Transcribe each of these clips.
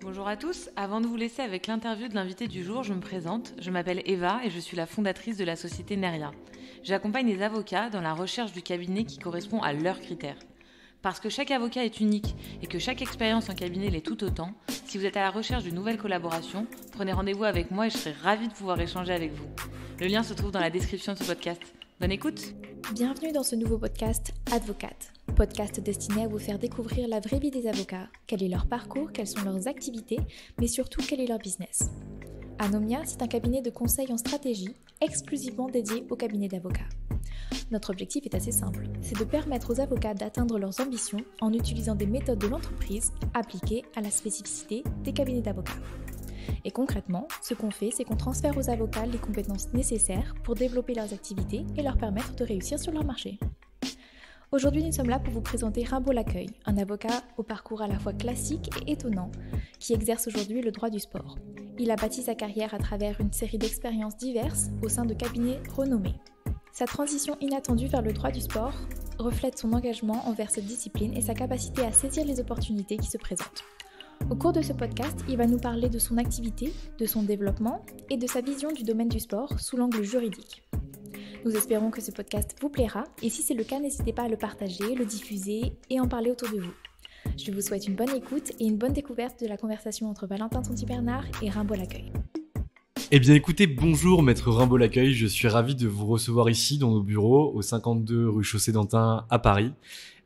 Bonjour à tous, avant de vous laisser avec l'interview de l'invité du jour, je me présente, je m'appelle Eva et je suis la fondatrice de la société Neria. J'accompagne les avocats dans la recherche du cabinet qui correspond à leurs critères. Parce que chaque avocat est unique et que chaque expérience en cabinet l'est tout autant, si vous êtes à la recherche d'une nouvelle collaboration, prenez rendez-vous avec moi et je serai ravie de pouvoir échanger avec vous. Le lien se trouve dans la description de ce podcast. Bonne écoute! Bienvenue dans ce nouveau podcast Advocate, podcast destiné à vous faire découvrir la vraie vie des avocats, quel est leur parcours, quelles sont leurs activités, mais surtout quel est leur business. Anomia, c'est un cabinet de conseil en stratégie exclusivement dédié au cabinet d'avocats. Notre objectif est assez simple, c'est de permettre aux avocats d'atteindre leurs ambitions en utilisant des méthodes de l'entreprise appliquées à la spécificité des cabinets d'avocats. Et concrètement, ce qu'on fait, c'est qu'on transfère aux avocats les compétences nécessaires pour développer leurs activités et leur permettre de réussir sur leur marché. Aujourd'hui, nous sommes là pour vous présenter Rimbaud Laccueil, un avocat au parcours à la fois classique et étonnant, qui exerce aujourd'hui le droit du sport. Il a bâti sa carrière à travers une série d'expériences diverses au sein de cabinets renommés. Sa transition inattendue vers le droit du sport reflète son engagement envers cette discipline et sa capacité à saisir les opportunités qui se présentent. Au cours de ce podcast, il va nous parler de son activité, de son développement et de sa vision du domaine du sport sous l'angle juridique. Nous espérons que ce podcast vous plaira et si c'est le cas, n'hésitez pas à le partager, le diffuser et en parler autour de vous. Je vous souhaite une bonne écoute et une bonne découverte de la conversation entre Valentin Tonti-Bernard et Rimbaud Laccueil. Eh bien écoutez, bonjour maître Rimbaud Laccueil, je suis ravi de vous recevoir ici dans nos bureaux au 52 rue Chaussée-d'Antin à Paris.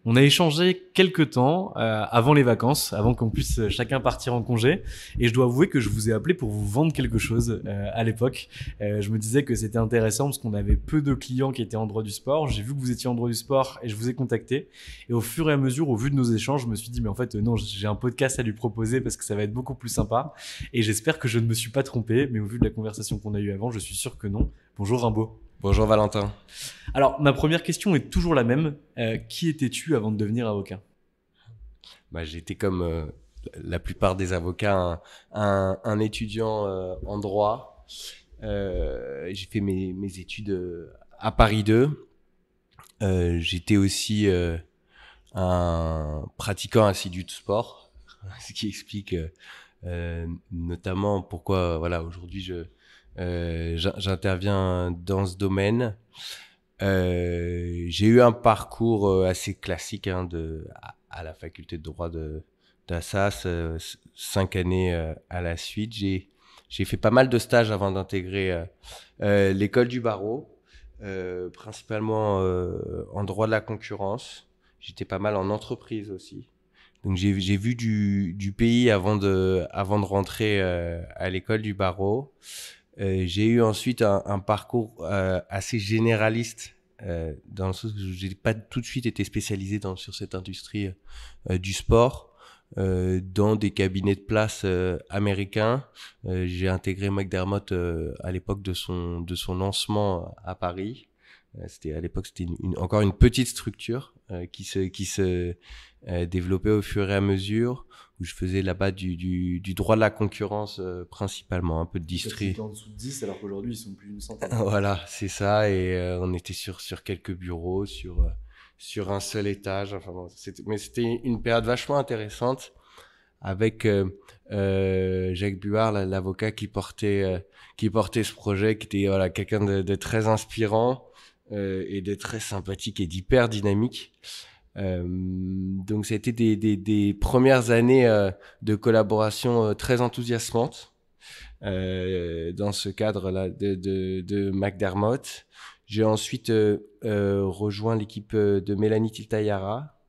On a échangé quelques temps avant les vacances, avant qu'on puisse chacun partir en congé. Et je dois avouer que je vous ai appelé pour vous vendre quelque chose à l'époque. Je me disais que c'était intéressant parce qu'on avait peu de clients qui étaient en droit du sport. J'ai vu que vous étiez en droit du sport et je vous ai contacté. Et au fur et à mesure, au vu de nos échanges, je me suis dit, mais en fait, non, j'ai un podcast à lui proposer parce que ça va être beaucoup plus sympa. Et j'espère que je ne me suis pas trompé. Mais au vu de la conversation qu'on a eue avant, je suis sûr que non. Bonjour Rimbaud. Bonjour Valentin. Alors, ma première question est toujours la même. Qui étais-tu avant de devenir avocat ? J'étais comme la plupart des avocats, un étudiant en droit. J'ai fait mes études à Paris 2. J'étais aussi un pratiquant assidu de sport, ce qui explique notamment pourquoi aujourd'hui j'interviens dans ce domaine. J'ai eu un parcours assez classique à la faculté de droit d'Assas, 5 années à la suite. J'ai fait pas mal de stages avant d'intégrer l'école du barreau, principalement en droit de la concurrence. J'étais pas mal en entreprise aussi. Donc j'ai vu du pays avant de rentrer à l'école du barreau. J'ai eu ensuite un parcours assez généraliste dans le sens où j'ai pas tout de suite été spécialisé sur cette industrie du sport dans des cabinets de place américains. J'ai intégré McDermott à l'époque de son lancement à Paris. À l'époque c'était encore une petite structure qui se développait au fur et à mesure, où je faisais là-bas du droit de la concurrence principalement, un peu de distri. En dessous de 10 alors qu'aujourd'hui ils sont plus d'une centaine. Voilà, c'est ça, et on était sur quelques bureaux, sur un seul étage. Enfin bon, c'était une période vachement intéressante avec Jacques Buard, l'avocat qui portait ce projet, qui était quelqu'un de très inspirant et de très sympathique et d'hyper dynamique. Donc ça a été des premières années de collaboration très enthousiasmantes dans ce cadre-là de McDermott. J'ai ensuite rejoint l'équipe de Mélanie Tiltayara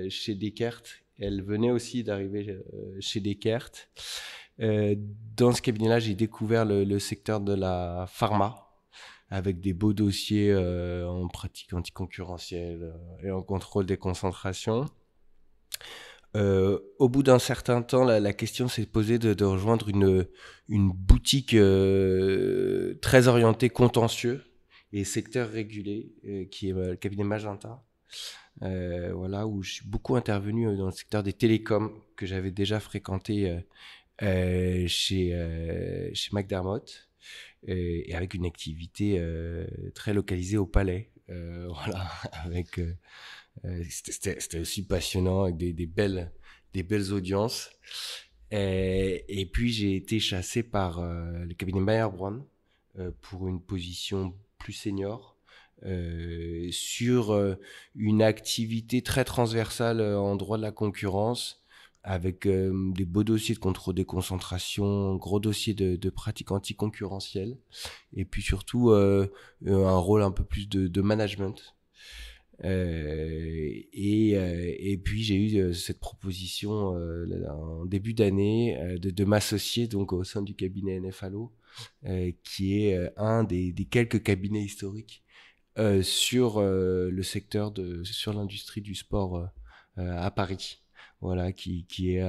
chez Descartes. Elle venait aussi d'arriver chez Descartes. Dans ce cabinet-là, j'ai découvert le secteur de la pharma, avec des beaux dossiers en pratique anticoncurrentielle et en contrôle des concentrations. Au bout d'un certain temps, la question s'est posée de rejoindre une boutique très orientée contentieux et secteur régulé, qui est le cabinet Magenta. Où je suis beaucoup intervenu dans le secteur des télécoms que j'avais déjà fréquenté chez McDermott. Et avec une activité très localisée au Palais, avec c'était aussi passionnant, avec des belles audiences. Et puis j'ai été chassé par le cabinet Mayer Brown pour une position plus senior sur une activité très transversale en droit de la concurrence, avec des beaux dossiers de contrôle des concentrations, gros dossiers de pratiques anticoncurrentielles, et puis surtout un rôle un peu plus de management. Et puis j'ai eu cette proposition en début d'année de m'associer donc au sein du cabinet NFALO, qui est un des quelques cabinets historiques sur le secteur sur l'industrie du sport à Paris, voilà, qui est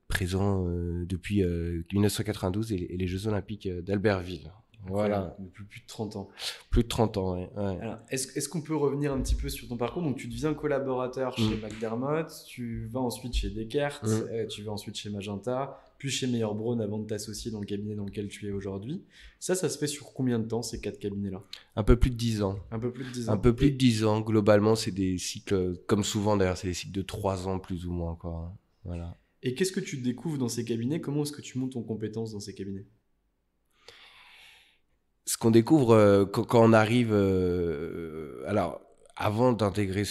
présent depuis 1992 et les Jeux Olympiques d'Albertville. Voilà. Depuis plus de 30 ans. Plus de 30 ans, ouais. Alors, est-ce qu'on peut revenir un petit peu sur ton parcours? Donc, tu deviens collaborateur chez McDermott, tu vas ensuite chez Descartes, tu vas ensuite chez Magenta, puis chez Mayer Brown avant de t'associer dans le cabinet dans lequel tu es aujourd'hui. Ça se fait sur combien de temps, ces 4 cabinets-là? Un peu plus de 10 ans. Un peu plus de 10 ans. Un peu plus de 10 ans. Globalement, c'est des cycles, comme souvent d'ailleurs, c'est des cycles de 3 ans plus ou moins, quoi. Voilà. Et qu'est-ce que tu découvres dans ces cabinets? Comment est-ce que tu montes en compétence dans ces cabinets? Ce qu'on découvre quand on arrive, alors avant d'intégrer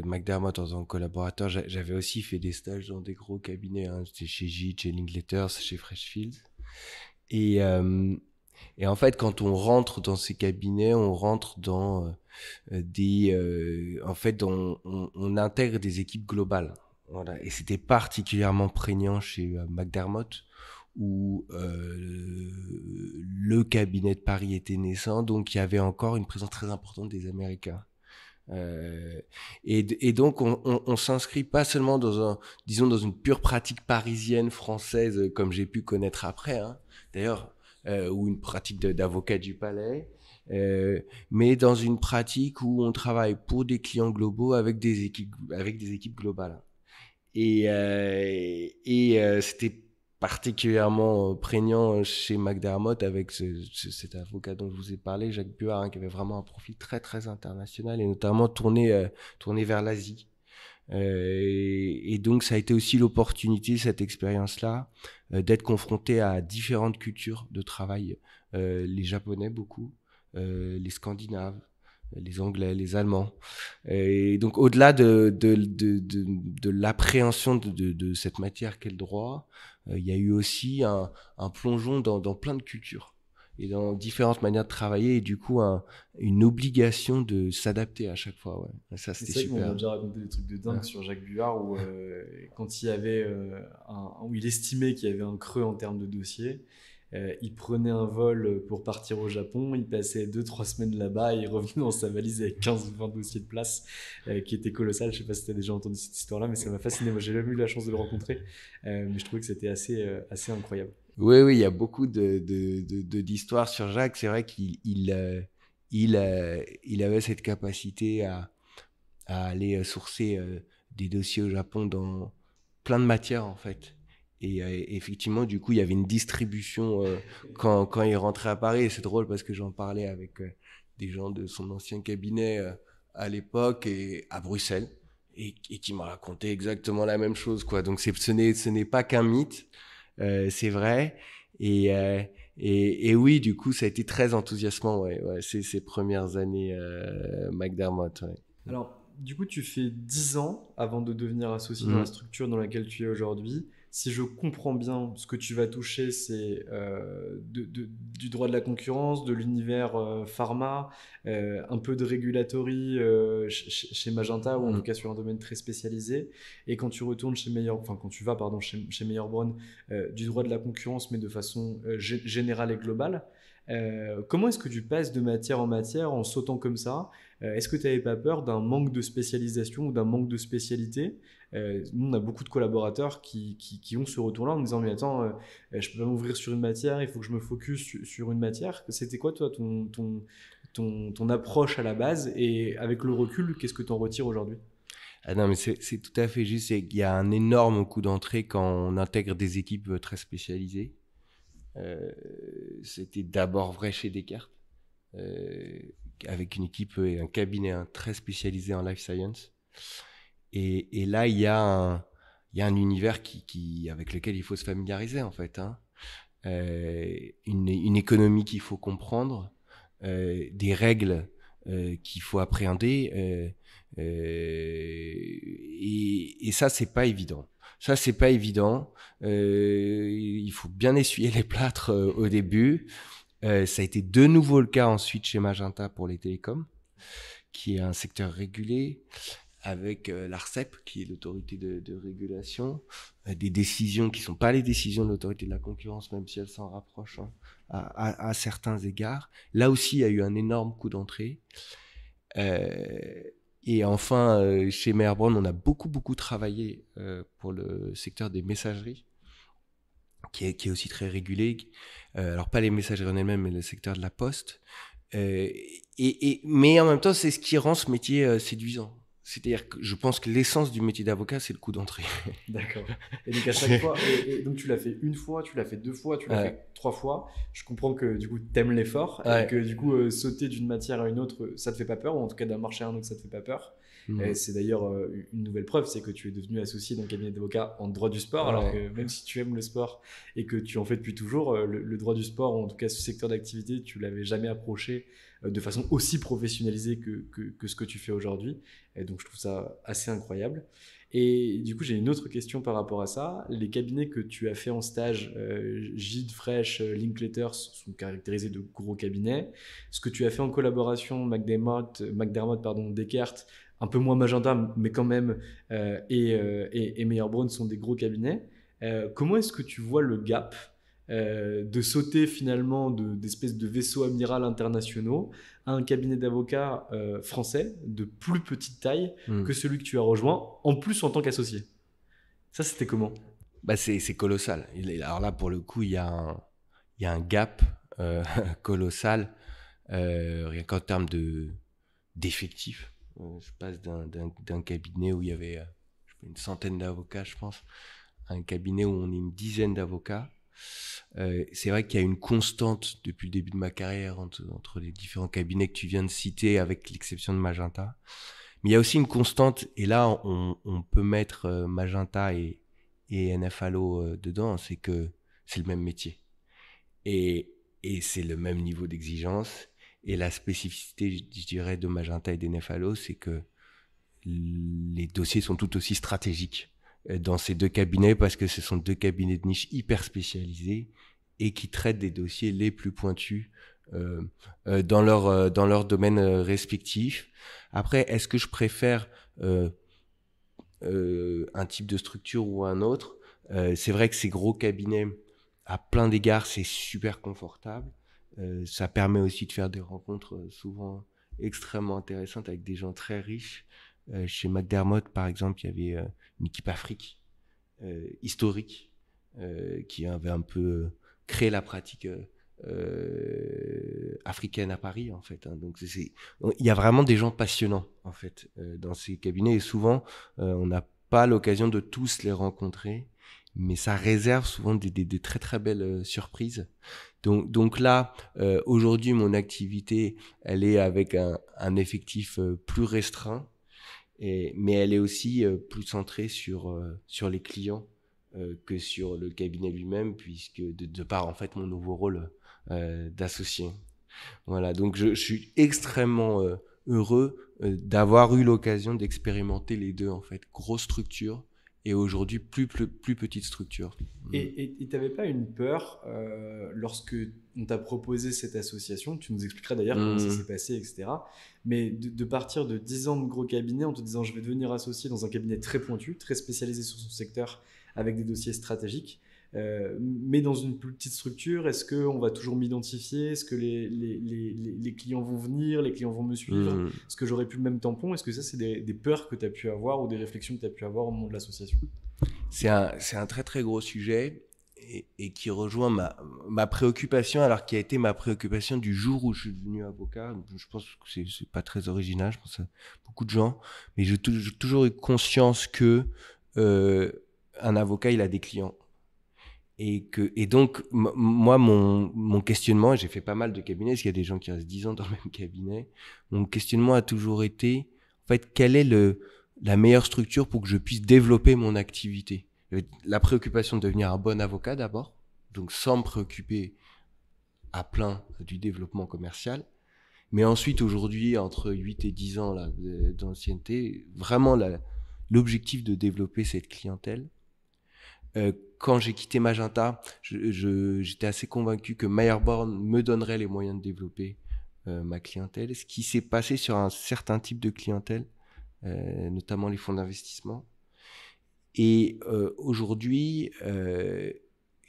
McDermott en tant que collaborateur, j'avais aussi fait des stages dans des gros cabinets, hein. J'étais chez Gite, chez Linklaters, chez Freshfields, et en fait quand on rentre dans ces cabinets, on rentre dans en fait on intègre des équipes globales, voilà, et c'était particulièrement prégnant chez McDermott, où le cabinet de Paris était naissant, donc il y avait encore une présence très importante des Américains. Et donc on s'inscrit pas seulement dans dans une pure pratique parisienne française comme j'ai pu connaître après, hein, d'ailleurs, ou une pratique d'avocat du palais, mais dans une pratique où on travaille pour des clients globaux avec des équipes globales. Et c'était particulièrement prégnant chez McDermott avec cet avocat dont je vous ai parlé, Jacques Buard, hein, qui avait vraiment un profil très très international et notamment tourné vers l'Asie. Et donc ça a été aussi l'opportunité, cette expérience-là, d'être confronté à différentes cultures de travail, les Japonais beaucoup, les Scandinaves, les Anglais, les Allemands. Et donc, au-delà de l'appréhension de cette matière qu'est le droit, il y a eu aussi un plongeon dans plein de cultures et dans différentes manières de travailler, et du coup, une obligation de s'adapter à chaque fois. Ouais. Ça, c'était super. C'est vrai qu'on m'a déjà raconté des trucs de dingue sur Jacques Buard, où quand il y avait où il estimait qu'il y avait un creux en termes de dossiers, il prenait un vol pour partir au Japon, il passait 2-3 semaines là-bas et il revenait dans sa valise avec 15-20 dossiers de place qui étaient colossales. Je sais pas si tu as déjà entendu cette histoire-là, mais ça m'a fasciné. Moi, j'ai jamais eu la chance de le rencontrer, mais je trouvais que c'était assez incroyable. Oui, il y a beaucoup d'histoires sur Jacques. C'est vrai qu'il avait cette capacité à aller sourcer des dossiers au Japon dans plein de matières, en fait. Et effectivement, du coup, il y avait une distribution quand il rentrait à Paris. Et c'est drôle parce que j'en parlais avec des gens de son ancien cabinet à l'époque et à Bruxelles, et qui m'ont raconté exactement la même chose, quoi. Donc ce n'est pas qu'un mythe, c'est vrai. Et oui, du coup, ça a été très enthousiasmant, ouais, ces premières années McDermott. Ouais. Alors, du coup, tu fais 10 ans avant de devenir associé dans la structure dans laquelle tu es aujourd'hui. Si je comprends bien, ce que tu vas toucher, c'est du droit de la concurrence, de l'univers pharma, un peu de regulatory chez Magenta, ou en tout cas sur un domaine très spécialisé. Et quand tu retournes chez quand tu vas chez Mayer Brown, du droit de la concurrence, mais de façon générale et globale. Comment est-ce que tu passes de matière en matière en sautant comme ça? Est-ce que tu n'avais pas peur d'un manque de spécialisation ou d'un manque de spécialité? Nous, on a beaucoup de collaborateurs qui ont ce retour-là en disant mais attends, je peux pas m'ouvrir sur une matière, il faut que je me focus sur une matière. C'était quoi toi ton approche à la base, et avec le recul, qu'est-ce que tu en retires aujourd'hui? Ah non, mais c'est tout à fait juste. Il y a un énorme coup d'entrée quand on intègre des équipes très spécialisées. C'était d'abord vrai chez Descartes, avec une équipe et un cabinet très spécialisé en life science. Et là, il y a il y a un univers avec lequel il faut se familiariser en fait. Une économie qu'il faut comprendre, des règles qu'il faut appréhender, et ça c'est pas évident. Il faut bien essuyer les plâtres au début. Ça a été de nouveau le cas ensuite chez Magenta pour les télécoms, qui est un secteur régulé, avec l'ARCEP, qui est l'autorité de régulation, des décisions qui ne sont pas les décisions de l'autorité de la concurrence, même si elles s'en rapprochent à certains égards. Là aussi, il y a eu un énorme coup d'entrée. Et enfin, chez Meyer Brown, on a beaucoup travaillé pour le secteur des messageries, qui est aussi très régulé. Alors, pas les messageries en elles-mêmes, mais le secteur de la poste. Mais en même temps, c'est ce qui rend ce métier séduisant. C'est-à-dire que je pense que l'essence du métier d'avocat, c'est le coup d'entrée. D'accord. Et donc à chaque fois, donc tu l'as fait une fois, tu l'as fait 2 fois, tu l'as fait 3 fois. Je comprends que du coup, t'aimes l'effort et que du coup, sauter d'une matière à une autre, ça te fait pas peur, ou en tout cas d'un marché à un autre, ça te fait pas peur. Et c'est d'ailleurs une nouvelle preuve, c'est que tu es devenu associé dans le cabinet d'avocat en droit du sport, alors que même si tu aimes le sport et que tu en fais depuis toujours, le droit du sport, ou en tout cas ce secteur d'activité, tu l'avais jamais approché de façon aussi professionnalisée que ce que tu fais aujourd'hui. Et donc je trouve ça assez incroyable. Et du coup, j'ai une autre question par rapport à ça. Les cabinets que tu as fait en stage, Gide, Fresh, Linklaters, sont caractérisés de gros cabinets. Ce que tu as fait en collaboration, McDermott, Descartes, un peu moins Magenta, mais quand même, et Meyer Brown sont des gros cabinets. Comment est-ce que tu vois le gap de sauter finalement d'espèces de vaisseaux amiral internationaux à un cabinet d'avocats français de plus petite taille que celui que tu as rejoint, en plus en tant qu'associé? Ça, c'était comment? C'est colossal. Alors là, pour le coup, il y a un gap colossal, rien qu'en termes d'effectifs. Je passe d'un cabinet où il y avait une centaine d'avocats, je pense, à un cabinet où on est une dizaine d'avocats. C'est vrai qu'il y a une constante depuis le début de ma carrière entre les différents cabinets que tu viens de citer, avec l'exception de Magenta. Mais il y a aussi une constante, et là on peut mettre Magenta et NFALO dedans, c'est que c'est le même métier. Et c'est le même niveau d'exigence. Et la spécificité, je dirais, de Magenta et d'NFALO, c'est que les dossiers sont tout aussi stratégiques dans ces deux cabinets, parce que ce sont deux cabinets de niche hyper spécialisés et qui traitent des dossiers les plus pointus dans leur domaine respectif. Après, est-ce que je préfère un type de structure ou un autre? C'est vrai que ces gros cabinets, à plein d'égards, c'est super confortable. Ça permet aussi de faire des rencontres souvent extrêmement intéressantes avec des gens très riches. Chez McDermott, par exemple, il y avait une équipe Afrique historique qui avait un peu créé la pratique africaine à Paris, en fait. Donc, il y a vraiment des gens passionnants, en fait, dans ces cabinets. Et souvent, on n'a pas l'occasion de tous les rencontrer, mais ça réserve souvent des très, très belles surprises. Donc là, aujourd'hui, mon activité, elle est avec un effectif plus restreint, mais elle est aussi plus centrée sur les clients que sur le cabinet lui-même, puisque de par en fait mon nouveau rôle d'associé. Voilà, donc je suis extrêmement heureux d'avoir eu l'occasion d'expérimenter les deux, en fait, grosse structure et aujourd'hui plus petite structure. Et tu n'avais pas une peur lorsque on t'a proposé cette association, tu nous expliqueras d'ailleurs comment ça s'est passé, etc. Mais de partir de 10 ans de gros cabinet en te disant je vais devenir associé dans un cabinet très pointu, très spécialisé sur son secteur, avec des dossiers stratégiques, mais dans une plus petite structure, est-ce qu'on va toujours m'identifier? Est-ce que les clients vont venir? Les clients vont me suivre? Est-ce que j'aurai plus le même tampon? Est-ce que ça, c'est des peurs que tu as pu avoir ou des réflexions que tu as pu avoir au moment de l'association? C'est un très très gros sujet et qui rejoint ma préoccupation, alors qui a été ma préoccupation du jour où je suis devenu avocat. Je pense que c'est pas très original, je pense à beaucoup de gens, mais j'ai toujours eu conscience que un avocat, il a des clients. Et donc, moi, mon questionnement, j'ai fait pas mal de cabinets, parce qu'il y a des gens qui restent 10 ans dans le même cabinet, mon questionnement a toujours été, en fait, quel est la meilleure structure pour que je puisse développer mon activité. La préoccupation de devenir un bon avocat d'abord, donc sans me préoccuper à plein du développement commercial. Mais ensuite, aujourd'hui, entre 8 et 10 ans là, d'ancienneté, vraiment l'objectif de développer cette clientèle. Quand j'ai quitté Magenta, j'étais assez convaincu que Meyerborn me donnerait les moyens de développer ma clientèle. Ce qui s'est passé sur un certain type de clientèle, notamment les fonds d'investissement. Et aujourd'hui,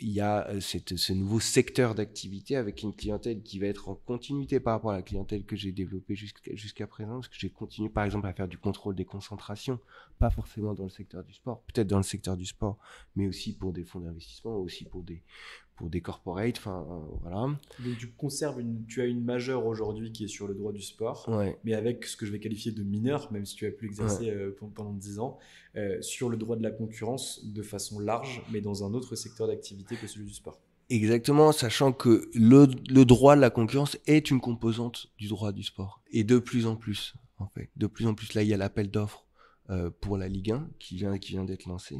il y a ce nouveau secteur d'activité avec une clientèle qui va être en continuité par rapport à la clientèle que j'ai développée jusqu'à présent, parce que j'ai continué par exemple à faire du contrôle des concentrations, pas forcément dans le secteur du sport, peut-être dans le secteur du sport, mais aussi pour des fonds d'investissement, aussi pour des corporates, enfin voilà. Donc tu as une majeure aujourd'hui qui est sur le droit du sport, ouais. Mais avec ce que je vais qualifier de mineur, même si tu as pu exercer pendant 10 ans, sur le droit de la concurrence de façon large, mais dans un autre secteur d'activité que celui du sport. Exactement, sachant que le droit de la concurrence est une composante du droit du sport. Et de plus en plus, en fait. De plus en plus, là, il y a l'appel d'offres pour la Ligue 1 qui vient d'être lancé,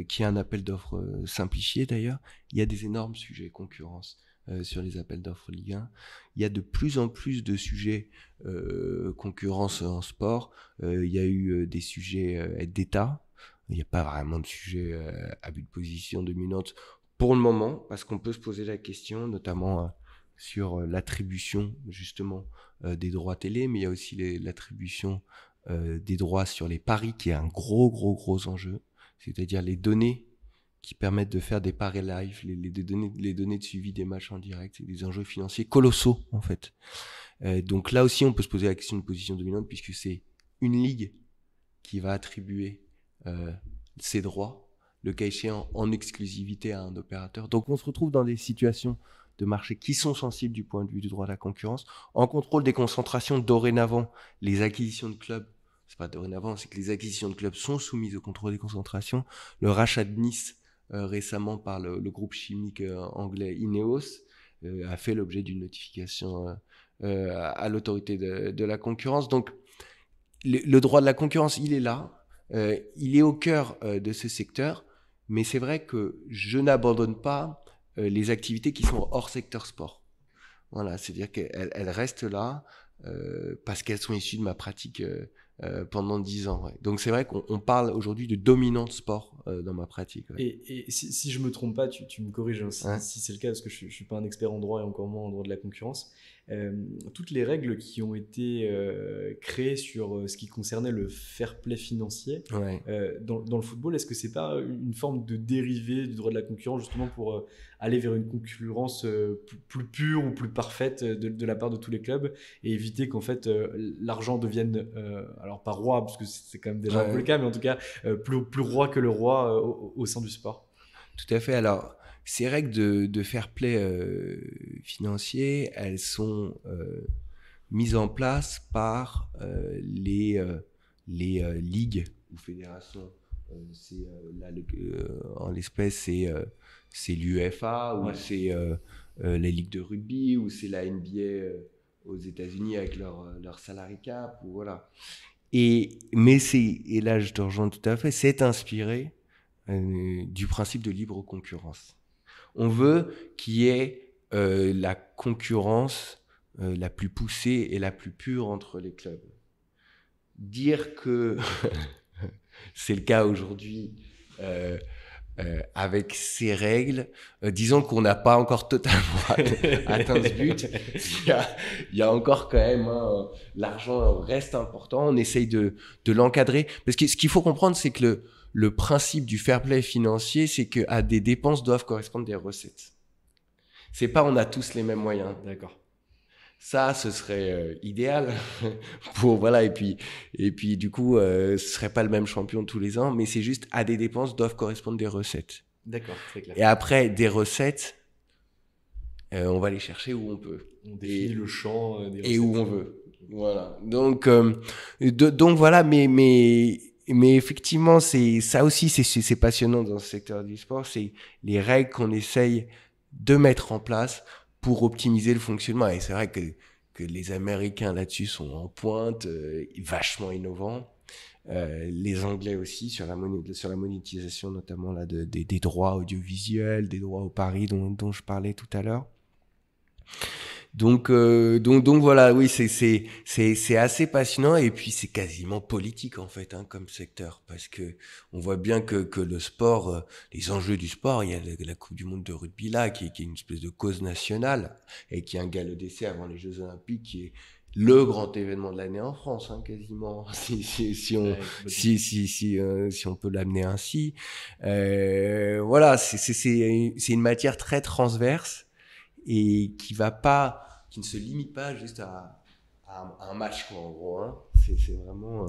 qui est un appel d'offres simplifié d'ailleurs. Il y a des énormes sujets concurrence sur les appels d'offres Ligue 1. Il y a de plus en plus de sujets concurrence en sport. Il y a eu des sujets aide d'État. Il n'y a pas vraiment de sujet abus de position dominante pour le moment, parce qu'on peut se poser la question, notamment sur l'attribution justement des droits télé, mais il y a aussi l'attribution des droits sur les paris, qui est un gros enjeu, c'est-à-dire les données qui permettent de faire des paris live, les données de suivi des matchs en direct, c'est des enjeux financiers colossaux en fait. Donc là aussi, on peut se poser la question de position dominante, puisque c'est une ligue qui va attribuer ses droits, le cas échéant en exclusivité à un opérateur. Donc on se retrouve dans des situations de marché qui sont sensibles du point de vue du droit de la concurrence. En contrôle des concentrations, dorénavant, les acquisitions de clubs, c'est pas dorénavant, c'est que les acquisitions de clubs sont soumises au contrôle des concentrations. Le rachat de Nice récemment par le groupe chimique anglais Ineos a fait l'objet d'une notification à l'autorité de la concurrence. Donc le droit de la concurrence, il est là, il est au cœur de ce secteur. Mais c'est vrai que je n'abandonne pas les activités qui sont hors secteur sport. Voilà, c'est-à-dire qu'elles restent là parce qu'elles sont issues de ma pratique pendant 10 ans. Ouais. Donc c'est vrai qu'on parle aujourd'hui de dominante sport dans ma pratique. Ouais. Et si je me trompe pas, tu me corriges si c'est le cas, parce que je suis pas un expert en droit et encore moins en droit de la concurrence. Toutes les règles qui ont été créées sur ce qui concernait le fair play financier dans le football, est-ce que c'est pas une forme de dérivé du droit de la concurrence, justement pour aller vers une concurrence plus pure ou plus parfaite de la part de tous les clubs, et éviter qu'en fait l'argent devienne, alors pas roi, parce que c'est quand même déjà un peu le cas, mais en tout cas plus roi que le roi au sein du sport? Tout à fait. Alors, ces règles de fair play financier, elles sont mises en place par les ligues ou fédérations. En l'espèce, c'est l'UEFA, ou c'est les ligues de rugby, ou c'est la NBA aux États-Unis avec leur salary cap, ou voilà. Et là, je te rejoins tout à fait, c'est inspiré du principe de libre concurrence. On veut qu'il y ait la concurrence la plus poussée et la plus pure entre les clubs. Dire que c'est le cas aujourd'hui avec ces règles, disons qu'on n'a pas encore totalement atteint ce but. Il y a encore quand même, l'argent reste important, on essaye de l'encadrer. Parce que ce qu'il faut comprendre, c'est que le principe du fair play financier, c'est qu'à des dépenses doivent correspondre des recettes. C'est pas on a tous les mêmes moyens. D'accord. Ça, ce serait idéal voilà, et puis du coup, ce serait pas le même champion tous les ans, mais c'est juste à des dépenses doivent correspondre des recettes. D'accord, très clair. Et après, des recettes, on va les chercher où on peut. On définit le champ des recettes. Et où on veut. Voilà. Donc voilà, mais effectivement, ça aussi, c'est passionnant dans ce secteur du sport, c'est les règles qu'on essaye de mettre en place pour optimiser le fonctionnement. Et c'est vrai que les Américains là-dessus sont en pointe, vachement innovants. les Anglais aussi sur la monétisation notamment là des droits audiovisuels, des droits au pari dont je parlais tout à l'heure. Donc voilà, oui, c'est assez passionnant et puis c'est quasiment politique en fait, comme secteur, parce que on voit bien que le sport, les enjeux du sport, il y a la Coupe du Monde de rugby là, qui est une espèce de cause nationale et qui est un galop d'essai avant les Jeux Olympiques, qui est le grand événement de l'année en France, quasiment, si on peut l'amener ainsi. Voilà, c'est une matière très transverse et qui ne se limite pas juste à un match, quoi, en gros. C'est vraiment,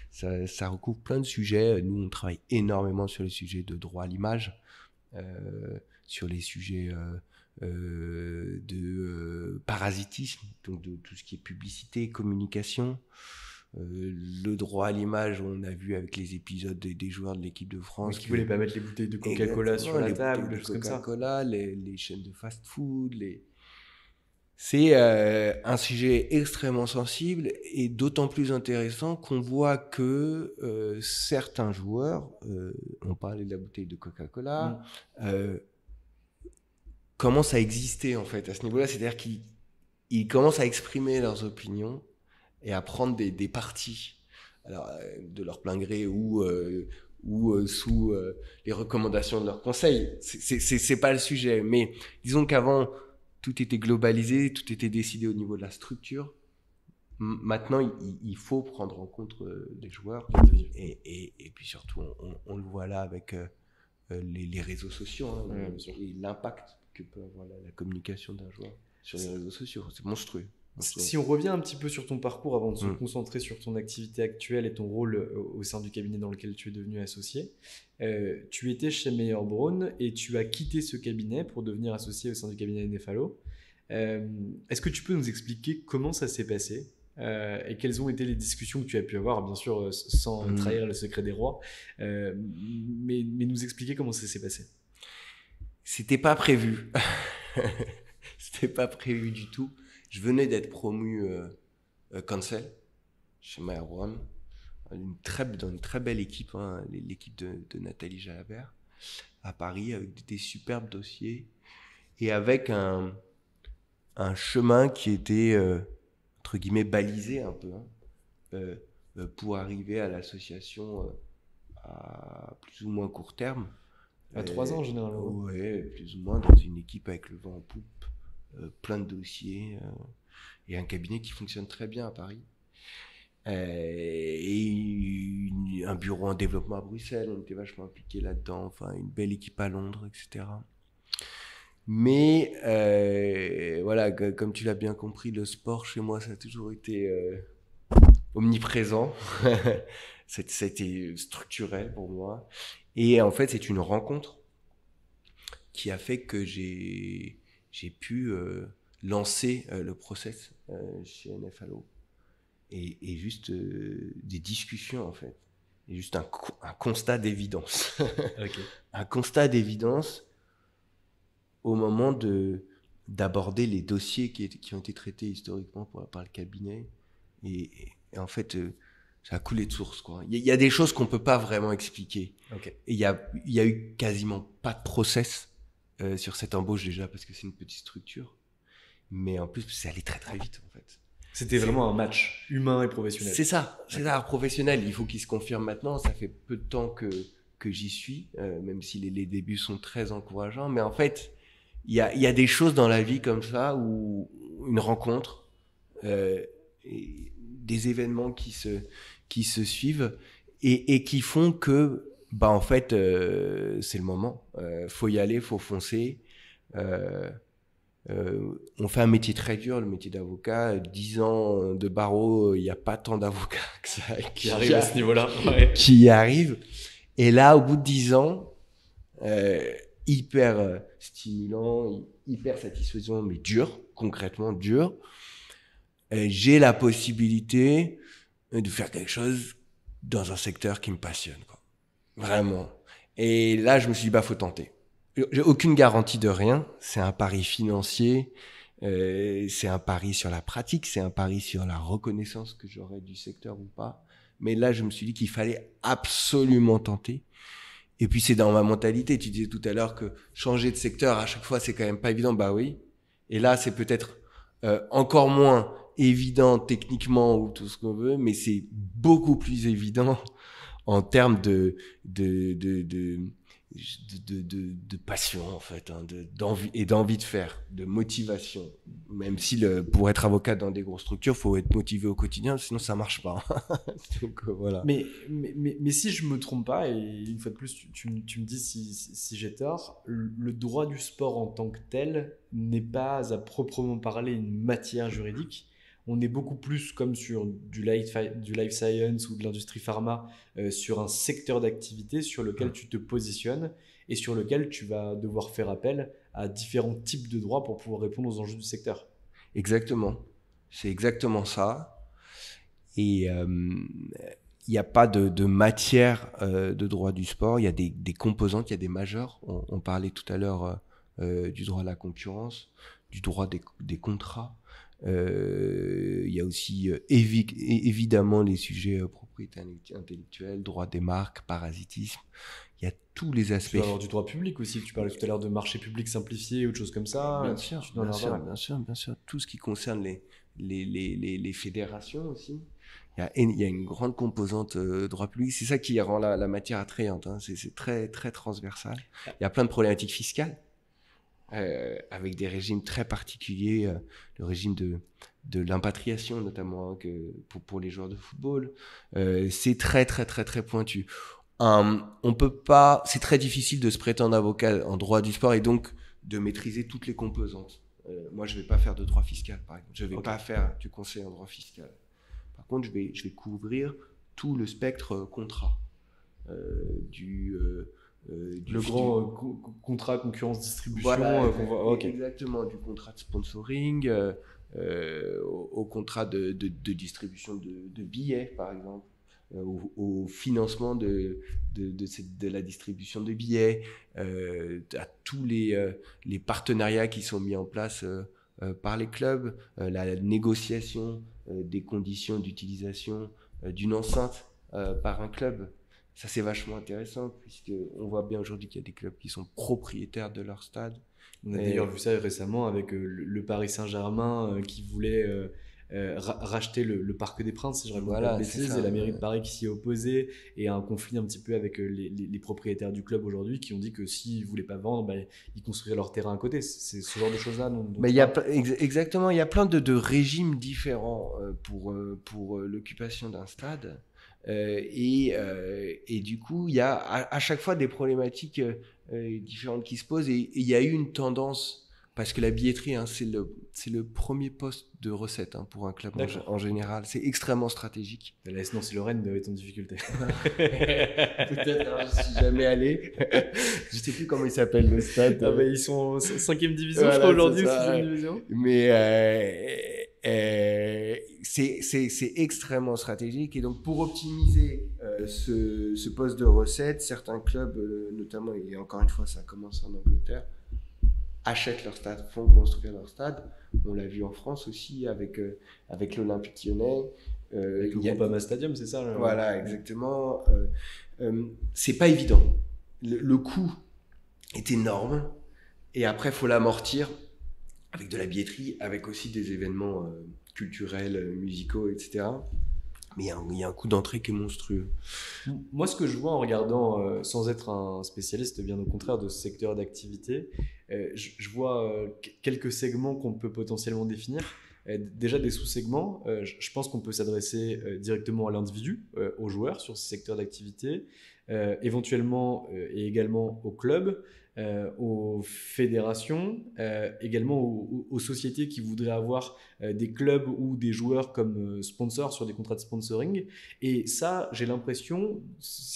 ça recouvre plein de sujets. Nous, on travaille énormément sur les sujets de droit à l'image, sur les sujets de parasitisme, donc de tout ce qui est publicité, communication. Le droit à l'image, on a vu avec les épisodes des joueurs de l'équipe de France qui voulaient pas mettre les bouteilles de Coca-Cola sur la table, des choses comme ça. Coca-Cola, les chaînes de fast-food, c'est un sujet extrêmement sensible et d'autant plus intéressant qu'on voit que certains joueurs, on parlait de la bouteille de Coca-Cola, commencent à exister en fait à ce niveau-là, c'est-à-dire qu'ils commencent à exprimer leurs opinions et à prendre des partis, alors de leur plein gré ou sous les recommandations de leurs conseils. C'est pas le sujet, mais disons qu'avant tout était globalisé, tout était décidé au niveau de la structure. Maintenant, il faut prendre en compte les joueurs et puis surtout, on le voit là avec les réseaux sociaux, et l'impact que peut avoir la communication d'un joueur sur les réseaux sociaux. C'est monstrueux. Si on revient un petit peu sur ton parcours avant de se concentrer sur ton activité actuelle et ton rôle au sein du cabinet dans lequel tu es devenu associé, tu étais chez Mayer Brown et tu as quitté ce cabinet pour devenir associé au sein du cabinet Nefalo. Est-ce que tu peux nous expliquer comment ça s'est passé et quelles ont été les discussions que tu as pu avoir, bien sûr sans trahir le secret des rois, mais nous expliquer comment ça s'est passé. C'était pas prévu. C'était pas prévu du tout. Je venais d'être promu Cancel chez Mayer Brown, dans une très belle équipe, l'équipe de Nathalie Jalabert à Paris, avec des superbes dossiers et avec un chemin qui était entre guillemets balisé un peu pour arriver à l'association à plus ou moins court terme. À 3 ans généralement. Ouais, plus ou moins dans une équipe avec le vent en poupe. Plein de dossiers et un cabinet qui fonctionne très bien à Paris et un bureau en développement à Bruxelles, on était vachement impliqués là-dedans, enfin une belle équipe à Londres, etc. Mais voilà, comme tu l'as bien compris, le sport chez moi ça a toujours été omniprésent. Ça a été structurel pour moi et en fait c'est une rencontre qui a fait que j'ai pu lancer le process chez Nefalo et juste des discussions en fait, et juste un constat d'évidence. Okay. Un constat d'évidence au moment d'aborder les dossiers qui ont été traités historiquement par le cabinet et en fait ça a coulé de source, quoi. Il y a des choses qu'on peut pas vraiment expliquer. Okay. Et il y a eu quasiment pas de process sur cette embauche déjà parce que c'est une petite structure, mais en plus c'est allé très très vite en fait. C'était vraiment un match humain et professionnel. C'est ça, professionnel. Il faut qu'il se confirme maintenant. Ça fait peu de temps que j'y suis, même si les débuts sont très encourageants. Mais en fait, il y a des choses dans la vie comme ça où une rencontre, et des événements qui se suivent et qui font que en fait c'est le moment, faut y aller, faut foncer. On fait un métier très dur, le métier d'avocat. 10 ans de barreau, il n'y a pas tant d'avocats que ça qui arrivent à ce niveau-là, qui y arrivent. Et là, au bout de 10 ans, hyper stimulant, hyper satisfaisant, mais dur, concrètement dur. J'ai la possibilité de faire quelque chose dans un secteur qui me passionne, quoi. Vraiment. Et là, je me suis dit, faut tenter. J'ai aucune garantie de rien. C'est un pari financier. C'est un pari sur la pratique. C'est un pari sur la reconnaissance que j'aurai du secteur ou pas. Mais là, je me suis dit qu'il fallait absolument tenter. Et puis, c'est dans ma mentalité. Tu disais tout à l'heure que changer de secteur, à chaque fois, c'est quand même pas évident. Bah oui. Et là, c'est peut-être encore moins évident techniquement ou tout ce qu'on veut, mais c'est beaucoup plus évident en termes de passion, en fait, hein, d'envie de faire, de motivation. Même si pour être avocat dans des grosses structures, il faut être motivé au quotidien, sinon ça marche pas. Donc, voilà. Mais si je me trompe pas, et une fois de plus, tu me dis si j'ai tort, le droit du sport en tant que tel n'est pas à proprement parler une matière juridique. On est beaucoup plus comme sur du life science ou de l'industrie pharma, sur un secteur d'activité sur lequel tu te positionnes et sur lequel tu vas devoir faire appel à différents types de droits pour pouvoir répondre aux enjeux du secteur. Exactement. C'est exactement ça. Et il n'y a pas de matière de droit du sport. Il y a des composantes, il y a des majeurs. On parlait tout à l'heure du droit à la concurrence, du droit des contrats. Il y a aussi évidemment les sujets propriété intellectuelle, droit des marques, parasitisme. Il y a tous les aspects. Tu peux avoir du droit public aussi. Tu parlais tout à l'heure de marché public simplifié ou de choses comme ça. Bien sûr. Tout ce qui concerne les fédérations aussi. Il y a une grande composante droit public. C'est ça qui rend la matière attrayante. Hein. C'est très, très transversal. Il y a plein de problématiques fiscales. Avec des régimes très particuliers, le régime de l'impatriation notamment, hein, pour les joueurs de football, c'est très très très très pointu. On peut pas, c'est très difficile de se prétendre avocat en droit du sport et donc de maîtriser toutes les composantes. Moi, je vais pas faire de droit fiscal, par exemple. Je vais pas faire du conseil en droit fiscal. Par contre, je vais couvrir tout le spectre contrat, le grand contrat concurrence distribution. Voilà, exactement, du contrat de sponsoring au contrat de distribution de billets, par exemple, au financement de la distribution de billets, à tous les partenariats qui sont mis en place par les clubs, la négociation des conditions d'utilisation d'une enceinte par un club. Ça, c'est vachement intéressant, puisqu'on voit bien aujourd'hui qu'il y a des clubs qui sont propriétaires de leur stade. On a d'ailleurs vu ça récemment avec le Paris Saint-Germain qui voulait racheter le Parc des Princes, si je raconte pas de bêtises, et la mairie de Paris qui s'y est opposée, et un conflit un petit peu avec les propriétaires du club aujourd'hui qui ont dit que s'ils ne voulaient pas vendre, ils construiraient leur terrain à côté. C'est ce genre de choses-là. Exactement, il y a plein de régimes différents pour l'occupation d'un stade. Et du coup, il y a à chaque fois des problématiques différentes qui se posent, et il y a eu une tendance, parce que la billetterie, hein, c'est le premier poste de recette, hein, pour un club en général. C'est extrêmement stratégique. La S Nancy-Lorraine doit être en difficulté. Peut-être, hein, je suis jamais allé. Je sais plus comment il s'appelle le stade. Ils sont en 5e division, je crois, aujourd'hui, ou 6e division. Mais c'est extrêmement stratégique, et donc pour optimiser ce poste de recette, certains clubs, notamment, et encore une fois ça commence en Angleterre, achètent leur stade, font construire leur stade. On l'a vu en France aussi avec l'Olympique Lyonnais, avec le Groupama Stadium, c'est ça là. Voilà, exactement. C'est pas évident, le coût est énorme, et après il faut l'amortir avec de la billetterie, avec aussi des événements culturels, musicaux, etc. Mais il y a un coût d'entrée qui est monstrueux. Moi, ce que je vois en regardant, sans être un spécialiste, bien au contraire, de ce secteur d'activité, je vois quelques segments qu'on peut potentiellement définir. Déjà des sous-segments, je pense qu'on peut s'adresser directement à l'individu, aux joueurs sur ce secteur d'activité, éventuellement et également aux clubs, aux fédérations, également aux sociétés qui voudraient avoir des clubs ou des joueurs comme sponsors sur des contrats de sponsoring. Et ça, j'ai l'impression,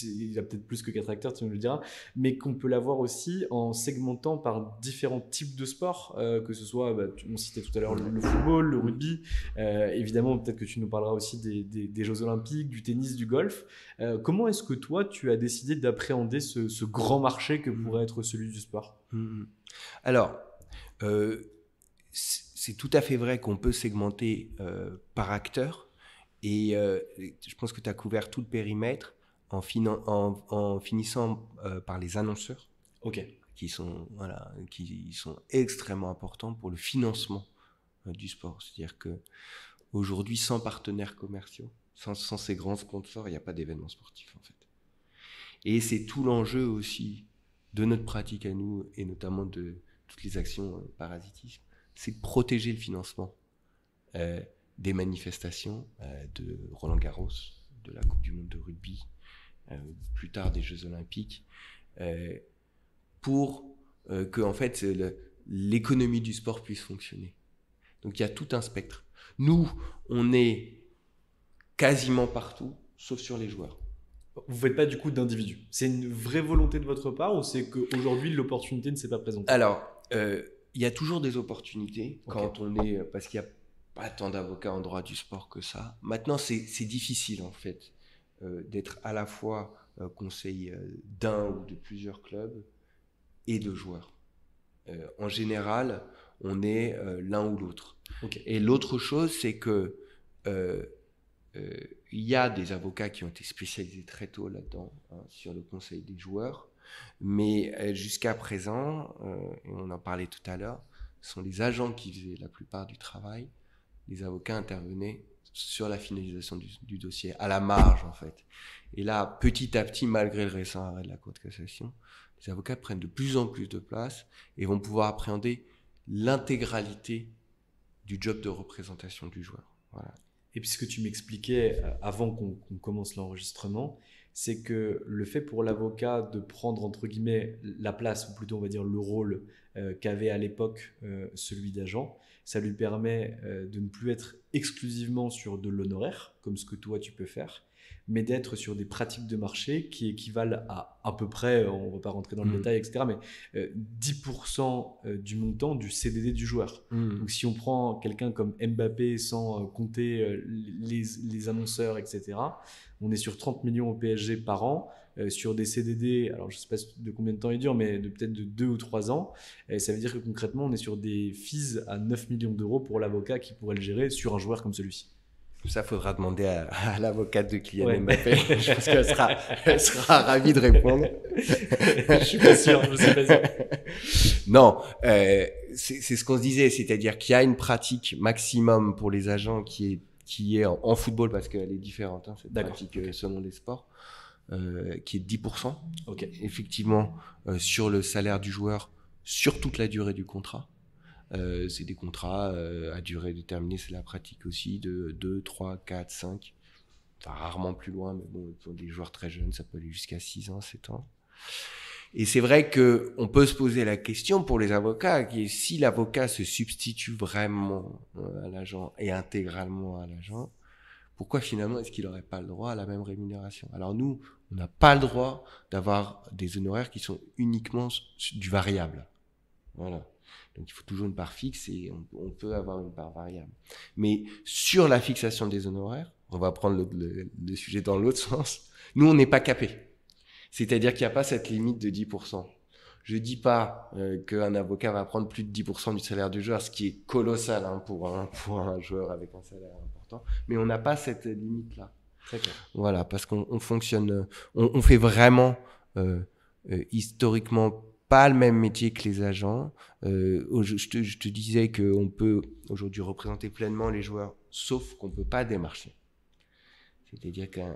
il y a peut-être plus que 4 acteurs, tu me le diras, mais qu'on peut l'avoir aussi en segmentant par différents types de sports, que ce soit, on citait tout à l'heure le football, le rugby, évidemment peut-être que tu nous parleras aussi des Jeux Olympiques, du tennis, du golf. Comment est-ce que toi, tu as décidé d'appréhender ce grand marché que pourrait être celui du sport? Alors, c'est tout à fait vrai qu'on peut segmenter par acteur, Et je pense que tu as couvert tout le périmètre en finissant par les annonceurs. Ok. Qui sont extrêmement importants pour le financement du sport. C'est-à-dire qu'aujourd'hui, sans partenaires commerciaux, sans ces grands sponsors, il n'y a pas d'événement sportif en fait. Et c'est tout l'enjeu aussi de notre pratique à nous, et notamment de toutes les actions parasitisme, c'est de protéger le financement des manifestations de Roland-Garros, de la Coupe du Monde de rugby, plus tard des Jeux Olympiques, pour que en fait, l'économie du sport puisse fonctionner. Donc il y a tout un spectre. Nous, on est quasiment partout, sauf sur les joueurs. Vous ne faites pas du coup d'individus. C'est une vraie volonté de votre part ou c'est qu'aujourd'hui l'opportunité ne s'est pas présentée? Alors, il y a toujours des opportunités quand on est... Parce qu'il n'y a pas tant d'avocats en droit du sport que ça. Maintenant, c'est difficile en fait d'être à la fois conseiller d'un ou de plusieurs clubs et de joueurs. En général, on est l'un ou l'autre. Okay. Et l'autre chose, c'est que il y a des avocats qui ont été spécialisés très tôt là-dedans, sur le conseil des joueurs, mais jusqu'à présent, et on en parlait tout à l'heure, ce sont les agents qui faisaient la plupart du travail. Les avocats intervenaient sur la finalisation du dossier, à la marge en fait. Et là, petit à petit, malgré le récent arrêt de la Cour de cassation, les avocats prennent de plus en plus de place et vont pouvoir appréhender l'intégralité du job de représentation du joueur. Voilà. Et puis ce que tu m'expliquais avant qu'on commence l'enregistrement, c'est que le fait pour l'avocat de prendre entre guillemets la place, ou plutôt on va dire le rôle qu'avait à l'époque celui d'agent, ça lui permet de ne plus être exclusivement sur de l'honoraire, comme ce que toi tu peux faire, mais d'être sur des pratiques de marché qui équivalent à peu près, on ne va pas rentrer dans le détail, etc., mais 10% du montant du CDD du joueur. Donc si on prend quelqu'un comme Mbappé sans compter les annonceurs, etc., on est sur 30 millions au PSG par an, sur des CDD, alors je ne sais pas de combien de temps il dure, mais peut-être de 2 ou 3 ans. Et ça veut dire que concrètement, on est sur des fees à 9 millions d'euros pour l'avocat qui pourrait le gérer sur un joueur comme celui-ci. Ça, faudra demander à l'avocate de Kylian Mbappé. Je pense qu'elle sera ravie de répondre. Je suis pas sûr. Non, c'est ce qu'on se disait, c'est-à-dire qu'il y a une pratique maximum pour les agents qui est en football, parce qu'elle est différente, cette pratique selon les sports, qui est de 10%. Okay. Effectivement, sur le salaire du joueur, sur toute la durée du contrat. C'est des contrats à durée déterminée, c'est la pratique aussi de 2, 3, 4, 5, enfin rarement plus loin, mais bon, pour des joueurs très jeunes, ça peut aller jusqu'à 6 ans, 7 ans. Et c'est vrai qu'on peut se poser la question pour les avocats, qui est si l'avocat se substitue vraiment à l'agent et intégralement à l'agent, pourquoi finalement est-ce qu'il n'aurait pas le droit à la même rémunération? Alors nous, on n'a pas le droit d'avoir des honoraires qui sont uniquement du variable. Voilà. Donc il faut toujours une part fixe et on peut avoir une part variable. Mais sur la fixation des honoraires, on va prendre le sujet dans l'autre sens, nous on n'est pas capé. C'est-à-dire qu'il n'y a pas cette limite de 10%. Je dis pas qu'un avocat va prendre plus de 10% du salaire du joueur, ce qui est colossal pour un joueur avec un salaire important, mais on n'a pas cette limite-là. Très clair. Voilà, parce qu'on fonctionne, on fait vraiment historiquement pas le même métier que les agents. Je te disais qu'on peut aujourd'hui représenter pleinement les joueurs, sauf qu'on ne peut pas démarcher. C'est-à-dire qu'un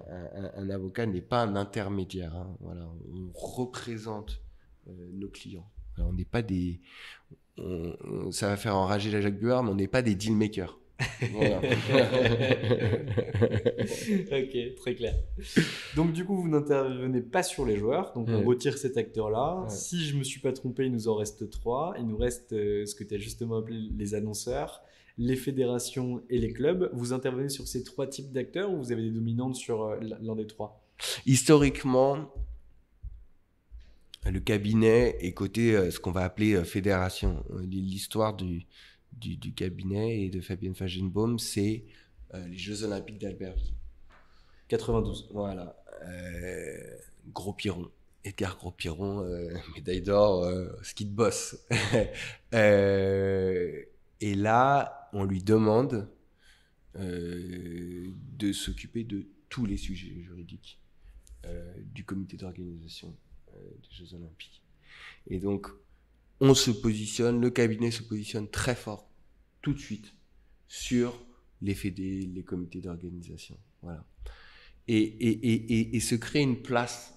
avocat n'est pas un intermédiaire. Voilà, on représente nos clients. Alors, on n'est pas des... ça va faire enrager la Jacques Buard, mais on n'est pas des deal makers. Voilà. Ok, très clair. Donc du coup, vous n'intervenez pas sur les joueurs, donc on retire cet acteur-là. Si je me suis pas trompé, il nous en reste 3. Il nous reste ce que tu as justement appelé les annonceurs, les fédérations et les clubs. Vous intervenez sur ces 3 types d'acteurs ou vous avez des dominantes sur l'un des 3? Historiquement, le cabinet est côté ce qu'on va appeler fédération. L'histoire du cabinet et de Fabienne Fajgenbaum, c'est les Jeux Olympiques d'Albertville. 92. Voilà. Gros-Piron. Edgar Gros-Piron, médaille d'or, ski de boss. Et là, on lui demande de s'occuper de tous les sujets juridiques du comité d'organisation des Jeux Olympiques. Et donc, le cabinet se positionne très fort, tout de suite, sur les fédés, les comités d'organisation. Voilà. Et se crée une place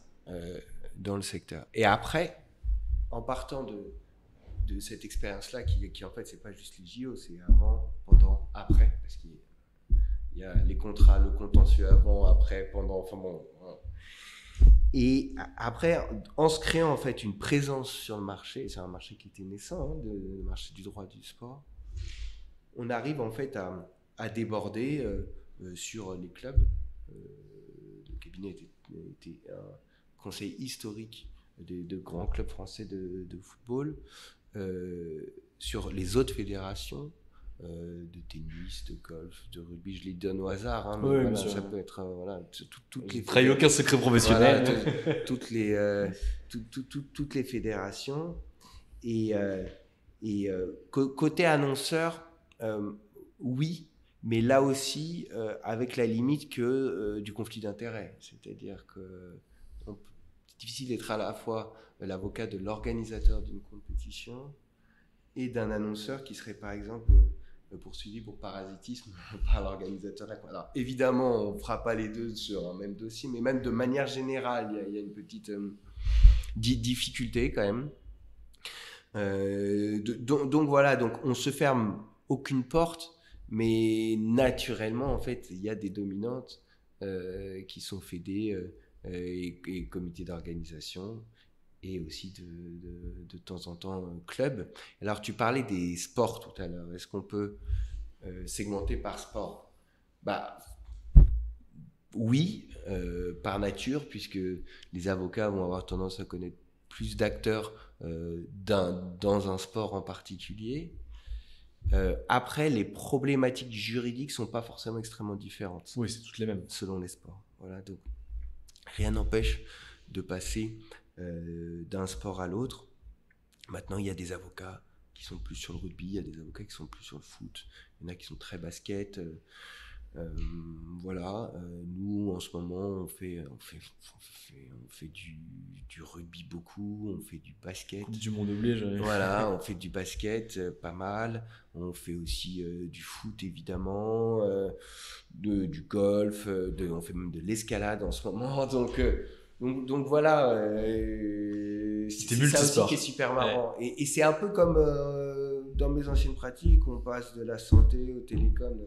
dans le secteur. Et après, en partant de cette expérience-là, qui en fait, c'est pas juste les JO, c'est avant, pendant, après, parce qu'il y a les contrats, le contentieux avant, après, pendant, enfin bon. Voilà. Et après, en se créant en fait une présence sur le marché, c'est un marché qui était naissant, le marché du droit du sport, on arrive en fait à déborder sur les clubs. Le cabinet était un conseil historique de grands clubs français de football, sur les autres fédérations, de tennis, de golf, de rugby, je les donne au hasard, hein, mais voilà, ça peut être toutes les trahis aucun secret professionnel, voilà, toutes les fédérations et côté annonceur, oui, mais là aussi avec la limite que du conflit d'intérêts, c'est-à-dire que c'est difficile d'être à la fois l'avocat de l'organisateur d'une compétition et d'un annonceur qui serait par exemple poursuivi pour parasitisme par l'organisateur. Alors évidemment, on ne fera pas les deux sur un même dossier, mais même de manière générale, il y a une petite difficulté quand même. Donc voilà, donc on se ferme aucune porte, mais naturellement, en fait, il y a des dominantes qui sont fédés et comités d'organisation, et aussi de temps en temps club. Alors tu parlais des sports tout à l'heure, est-ce qu'on peut segmenter par sport? Oui, par nature, puisque les avocats vont avoir tendance à connaître plus d'acteurs dans un sport en particulier. Après, les problématiques juridiques sont pas forcément extrêmement différentes. Oui, c'est toutes les mêmes. Selon les sports. Voilà, donc rien n'empêche de passer d'un sport à l'autre. Maintenant, il y a des avocats qui sont plus sur le rugby, il y a des avocats qui sont plus sur le foot, il y en a qui sont très basket. Voilà, nous en ce moment on fait du rugby beaucoup, on fait du basket. Coupe du monde oblige. Voilà, on fait du basket pas mal, on fait aussi du foot évidemment, du golf, on fait même de l'escalade en ce moment, donc voilà, c'est ça aussi qui est super marrant. Ouais. Et c'est un peu comme dans mes anciennes pratiques, on passe de la santé au télécom,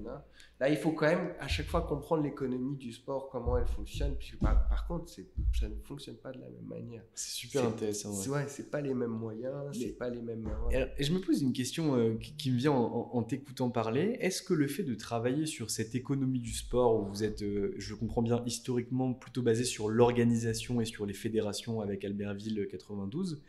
là il faut quand même à chaque fois comprendre l'économie du sport, comment elle fonctionne, puisque par contre ça ne fonctionne pas de la même manière. C'est super intéressant. Ouais, c'est pas les mêmes moyens, c'est pas les mêmes... Et je me pose une question qui me vient en t'écoutant parler. Est-ce que le fait de travailler sur cette économie du sport, où vous êtes, je comprends bien, historiquement plutôt basé sur l'organisation et sur les fédérations avec Albertville 92,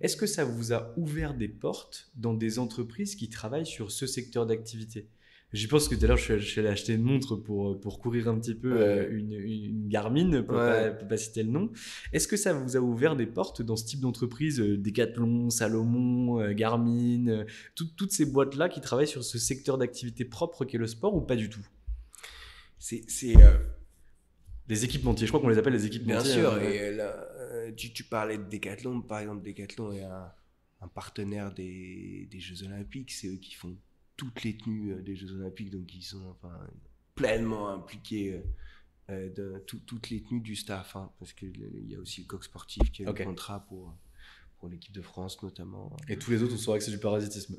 est-ce que ça vous a ouvert des portes dans des entreprises qui travaillent sur ce secteur d'activité? J'y pense que tout à l'heure, je suis allé acheter une montre pour courir un petit peu, une Garmin, pour pas citer le nom. Est-ce que ça vous a ouvert des portes dans ce type d'entreprise, Decathlon, Salomon, Garmin, toutes ces boîtes-là qui travaillent sur ce secteur d'activité propre qu'est le sport, ou pas du tout? Les équipementiers, je crois qu'on les appelle les équipementiers. Bien sûr, et là, tu parlais de Decathlon, par exemple. Decathlon est un partenaire des Jeux Olympiques, c'est eux qui font toutes les tenues des Jeux Olympiques, donc ils sont pleinement impliqués de toutes les tenues du staff, parce qu'il y a aussi le Coq Sportif qui a le contrat pour l'équipe de France notamment. Et tous les autres, on saura que c'est du parasitisme.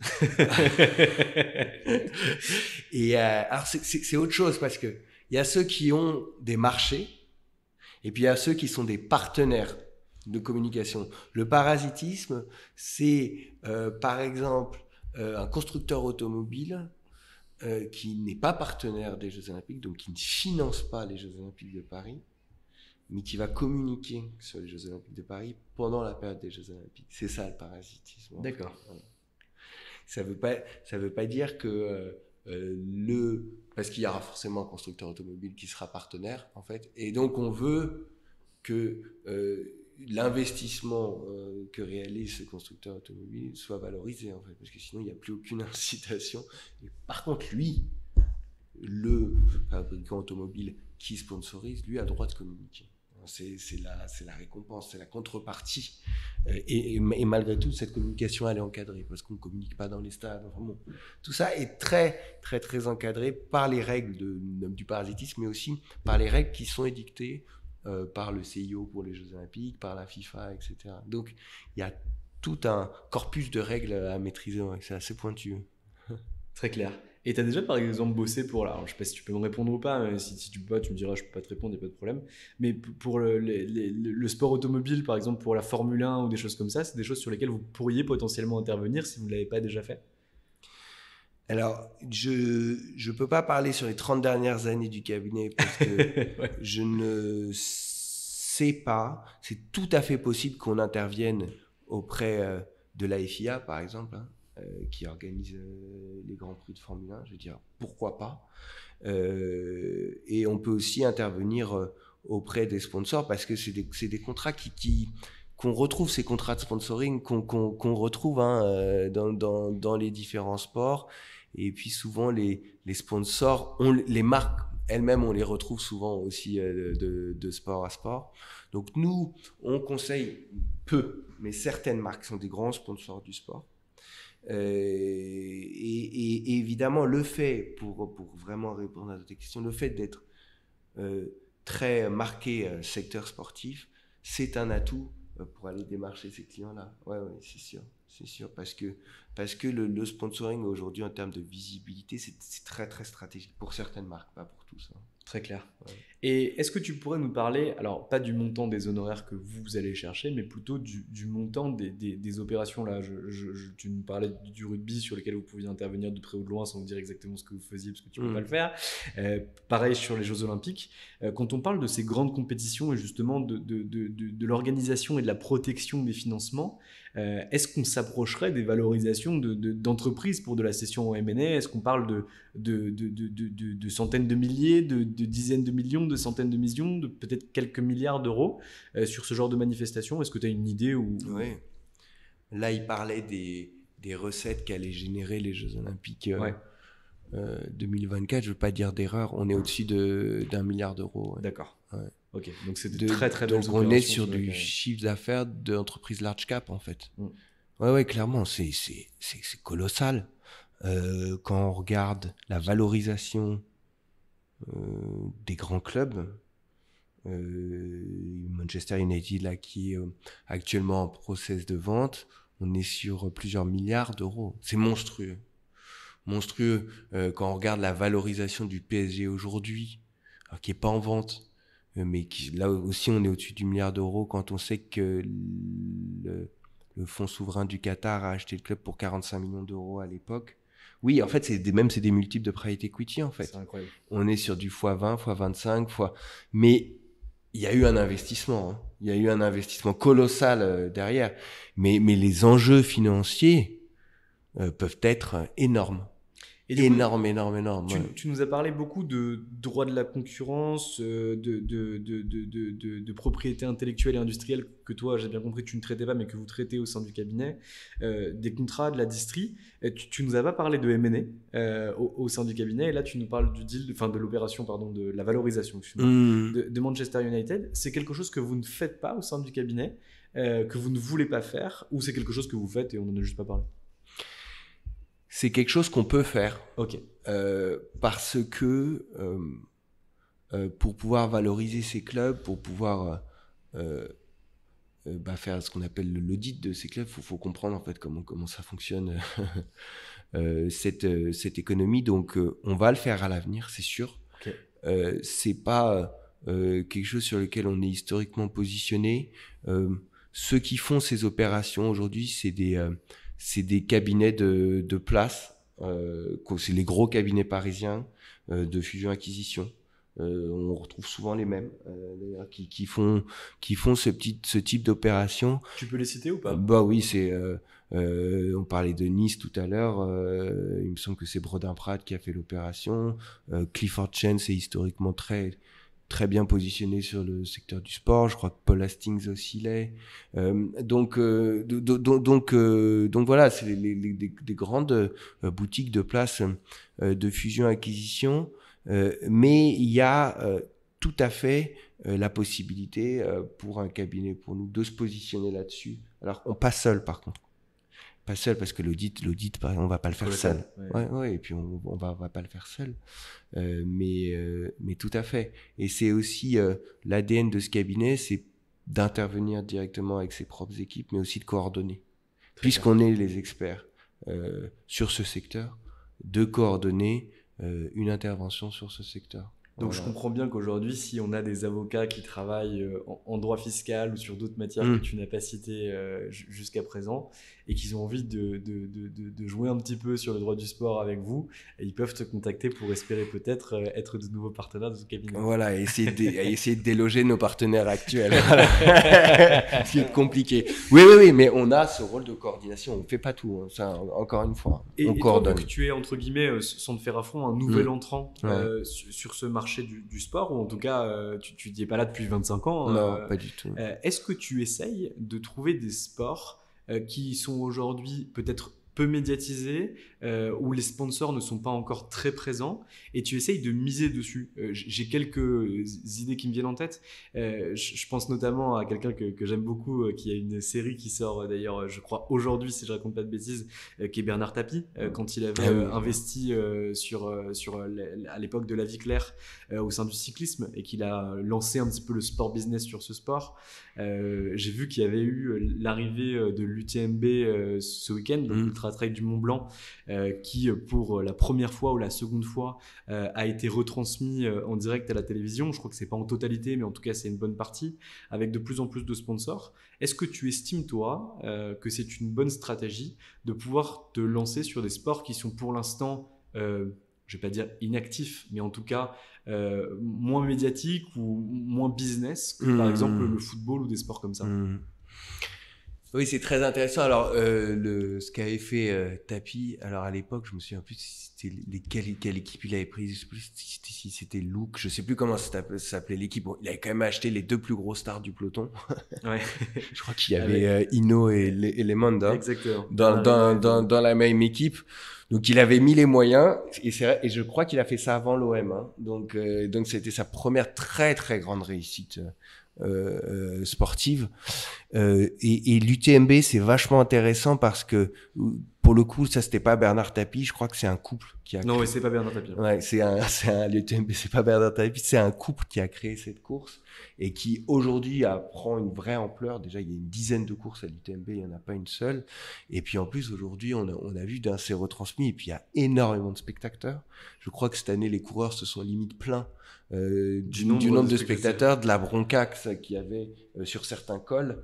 Et alors c'est autre chose, parce que il y a ceux qui ont des marchés, et puis il y a ceux qui sont des partenaires de communication. Le parasitisme, c'est par exemple un constructeur automobile qui n'est pas partenaire des Jeux Olympiques, donc qui ne finance pas les Jeux Olympiques de Paris, mais qui va communiquer sur les Jeux Olympiques de Paris pendant la période des Jeux Olympiques. C'est ça le parasitisme. D'accord. Voilà. Ça veut pas dire que parce qu'il y aura forcément un constructeur automobile qui sera partenaire, en fait, et donc on veut que l'investissement que réalise ce constructeur automobile soit valorisé, en fait, parce que sinon il n'y a plus aucune incitation. Et par contre, lui, le fabricant automobile qui sponsorise, lui a le droit de communiquer. C'est la récompense, c'est la contrepartie. Et malgré tout, cette communication, elle est encadrée parce qu'on ne communique pas dans les stades. Enfin bon, tout ça est très, très, très encadré par les règles du parasitisme, mais aussi par les règles qui sont édictées par le CIO pour les Jeux Olympiques, par la FIFA, etc. Donc, il y a tout un corpus de règles à maîtriser. Ouais, c'est assez pointu. Très clair. Et tu as déjà par exemple bossé pour, alors je sais pas si tu peux me répondre ou pas, mais si tu peux pas, tu me diras, je peux pas te répondre, il n'y a pas de problème. Mais pour le sport automobile, par exemple pour la Formule 1 ou des choses comme ça, c'est des choses sur lesquelles vous pourriez potentiellement intervenir si vous ne l'avez pas déjà fait? Alors, je peux pas parler sur les 30 dernières années du cabinet parce que Ouais. je ne sais pas. C'est tout à fait possible qu'on intervienne auprès de la FIA, par exemple, qui organise les Grands Prix de Formule 1. Je veux dire, pourquoi pas. Et on peut aussi intervenir auprès des sponsors parce que c'est des contrats qu'on retrouve, ces contrats de sponsoring qu'on retrouve dans les différents sports. Et puis souvent, les sponsors, les marques elles-mêmes, on les retrouve souvent aussi de sport à sport. Donc nous, on conseille peu, mais certaines marques sont des grands sponsors du sport. Et évidemment, le fait, pour vraiment répondre à ta question, le fait d'être très marqué secteur sportif, c'est un atout pour aller démarcher ces clients-là. Ouais, c'est sûr, parce que le sponsoring aujourd'hui en termes de visibilité, c'est très très stratégique pour certaines marques, pas pour tous. Très clair. Ouais. Et est-ce que tu pourrais nous parler, alors pas du montant des honoraires que vous allez chercher, mais plutôt du montant des opérations là. Tu nous parlais du rugby sur lequel vous pouviez intervenir de près ou de loin sans vous dire exactement ce que vous faisiez parce que tu ne peux pas le faire. Pareil sur les Jeux Olympiques. Quand on parle de ces grandes compétitions et justement de l'organisation et de la protection des financements, est-ce qu'on s'approcherait des valorisations d'entreprises pour de la cession en M&A? Est-ce qu'on parle de centaines de milliers, de dizaines de millions, de centaines de millions, de peut-être quelques milliards d'euros sur ce genre de manifestation? Est-ce que tu as une idée ou... Oui. Là, il parlait des recettes qu'allaient générer les Jeux Olympiques 2024. Je ne veux pas dire d'erreur. On est au-dessus d'1 milliard d'euros. Ouais. D'accord. Ouais. Ok, donc c'est très très belles opérations. Donc on est sur du chiffre d'affaires d'entreprises large cap en fait. Ouais, clairement, c'est colossal. Quand on regarde la valorisation des grands clubs, Manchester United là qui est actuellement en process de vente, on est sur plusieurs milliards d'euros. C'est monstrueux. Quand on regarde la valorisation du PSG aujourd'hui, alors qui est pas en vente, mais là aussi on est au-dessus du milliard d'euros quand on sait que le fonds souverain du Qatar a acheté le club pour 45 millions d'euros à l'époque. Oui, en fait, c'est des multiples de private equity, en fait. C'est incroyable. On est sur du x20, x25, mais il y a eu un investissement. Il y a eu un investissement colossal derrière. Mais les enjeux financiers peuvent être énormes. Énorme. Tu nous as parlé beaucoup de droit de la concurrence, de propriété intellectuelle et industrielle que toi, j'ai bien compris, tu ne traitais pas, mais que vous traitez au sein du cabinet, des contrats, de la distrie. Tu nous as pas parlé de M&A au sein du cabinet, et là tu nous parles du deal, de l'opération, pardon, de la valorisation, de Manchester United. C'est quelque chose que vous ne faites pas au sein du cabinet, que vous ne voulez pas faire, ou c'est quelque chose que vous faites et on n'en a juste pas parlé? C'est quelque chose qu'on peut faire. Ok. Parce que pour pouvoir valoriser ces clubs, pour pouvoir faire ce qu'on appelle l'audit de ces clubs, faut comprendre en fait comment ça fonctionne cette économie. Donc on va le faire à l'avenir, c'est sûr. Okay. C'est pas quelque chose sur lequel on est historiquement positionné. Ceux qui font ces opérations aujourd'hui, c'est des cabinets de place, c'est les gros cabinets parisiens de fusion-acquisition. On retrouve souvent les mêmes d'ailleurs, qui font ce type d'opération. Tu peux les citer ou pas? Bah oui, on parlait de Nice tout à l'heure. Il me semble que c'est Brodin Pratt qui a fait l'opération. Clifford Chance est historiquement très bien positionné sur le secteur du sport. Je crois que Paul Hastings aussi l'est. Donc voilà, c'est des grandes boutiques de place de fusion-acquisition Mais il y a tout à fait la possibilité pour un cabinet, pour nous, de se positionner là-dessus. Alors, on passe seul, par contre. Pas seul, parce que l'audit, on va pas le faire seul. Ouais, et puis on va pas le faire seul. Mais tout à fait. Et c'est aussi l'ADN de ce cabinet, c'est d'intervenir directement avec ses propres équipes, mais aussi de coordonner. Puisqu'on est les experts sur ce secteur, de coordonner une intervention sur ce secteur. Donc je comprends bien qu'aujourd'hui, si on a des avocats qui travaillent en droit fiscal ou sur d'autres matières que tu n'as pas citées jusqu'à présent, et qu'ils ont envie de jouer un petit peu sur le droit du sport avec vous, et ils peuvent te contacter pour espérer peut-être être de nouveaux partenaires de ce cabinet. Voilà, essayer de déloger nos partenaires actuels. Ce qui est compliqué. Oui, mais on a ce rôle de coordination. On ne fait pas tout, hein. Ça, encore une fois. On coordonne. Donc tu es, entre guillemets, sans te faire affront, un nouvel entrant sur ce marché du sport, ou en tout cas, tu n'y es pas là depuis 25 ans. Non, pas du tout. Est-ce que tu essayes de trouver des sports qui sont aujourd'hui peut-être peu médiatisés, où les sponsors ne sont pas encore très présents, et tu essayes de miser dessus? J'ai quelques idées qui me viennent en tête. Je pense notamment à quelqu'un que j'aime beaucoup, qui a une série qui sort d'ailleurs, je crois aujourd'hui, si je raconte pas de bêtises, qui est Bernard Tapie, quand il avait investi à l'époque de La Vie Claire au sein du cyclisme, et qu'il a lancé un petit peu le sport business sur ce sport. J'ai vu qu'il y avait eu l'arrivée de l'UTMB ce week-end, donc l'Ultra Trail du Mont Blanc, qui pour la première fois ou la seconde fois a été retransmis en direct à la télévision. Je crois que c'est pas en totalité, mais en tout cas c'est une bonne partie, avec de plus en plus de sponsors. Est-ce que tu estimes, toi, que c'est une bonne stratégie de pouvoir te lancer sur des sports qui sont pour l'instant, je vais pas dire inactifs, mais en tout cas moins médiatiques ou moins business que par exemple le football ou des sports comme ça? Oui, c'est très intéressant. Alors, ce qu'avait fait Tapie, alors à l'époque, je me souviens plus si c'était quelle équipe il avait pris, je sais plus si c'était Look, je sais plus comment ça s'appelait l'équipe. Bon, il avait quand même acheté les deux plus gros stars du peloton. Ouais. Je crois qu'il y avait Hinault et Lemond, hein, exactement, dans la même équipe. Donc il avait mis les moyens, et c'est vrai, et je crois qu'il a fait ça avant l'OM, hein. Donc c'était sa première très très grande réussite sportive. Et l'UTMB, c'est vachement intéressant parce que pour le coup, ça c'était pas Bernard Tapie, je crois que c'est un couple qui a. Non, mais c'est pas Bernard Tapie. Ouais, l'UTMB, c'est pas Bernard Tapie, c'est un couple qui a créé cette course et qui aujourd'hui prend une vraie ampleur. Déjà, il y a une dizaine de courses à l'UTMB, il y en a pas une seule. Et puis en plus, aujourd'hui, on a vu c'est retransmis, et puis il y a énormément de spectateurs. Je crois que cette année, les coureurs se sont limite pleins du nombre de spectateurs, de la broncax qu'il y avait sur certains cols.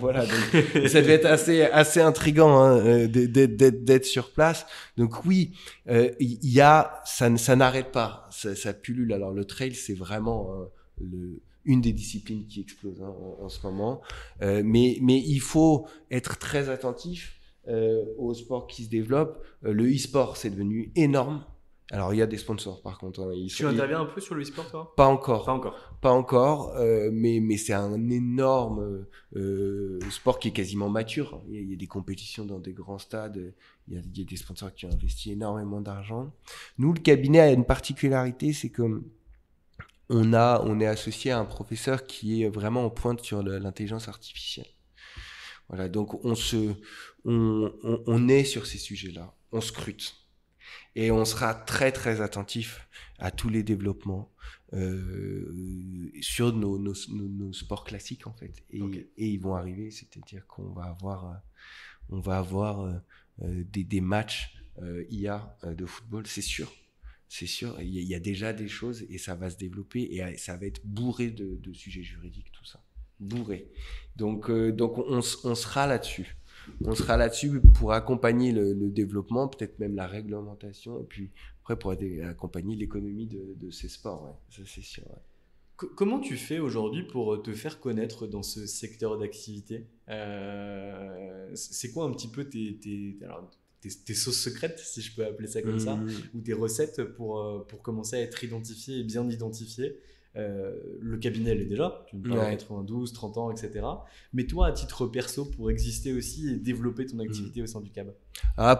Voilà, donc ça devait être assez intriguant, hein, d'être sur place. Donc oui, ça n'arrête pas, ça pullule. Alors le trail, c'est vraiment une des disciplines qui explose, hein, en ce moment. Mais il faut être très attentif au sport qui se développe. Le e-sport, c'est devenu énorme. Alors, il y a des sponsors, par contre, hein. Tu interviens un peu sur le e-sport, toi? Pas encore, mais c'est un énorme sport qui est quasiment mature. Il y a des compétitions dans des grands stades, il y a des sponsors qui ont investi énormément d'argent. Nous, le cabinet a une particularité, c'est que on est associé à un professeur qui est vraiment en pointe sur l'intelligence artificielle. Voilà, donc on est sur ces sujets-là, on scrute. Et on sera très très attentif à tous les développements sur nos sports classiques, en fait. Et ils vont arriver, c'est-à-dire qu'on va avoir des matchs IA de football, c'est sûr. C'est sûr, il y a déjà des choses et ça va se développer et ça va être bourré de sujets juridiques, tout ça. Bourré. Donc on sera là-dessus. On sera là-dessus pour accompagner le développement, peut-être même la réglementation, et puis après pour accompagner l'économie de ces sports. Ouais. Ça, c'est sûr. Ouais. Comment tu fais aujourd'hui pour te faire connaître dans ce secteur d'activité? C'est quoi un petit peu tes sauces secrètes, si je peux appeler ça comme ça, ou tes recettes pour commencer à être identifié et bien identifié? Le cabinet, elle est déjà, tu me parles, 92, 30 ans, etc. Mais toi, à titre perso, pour exister aussi et développer ton activité au sein du CAB?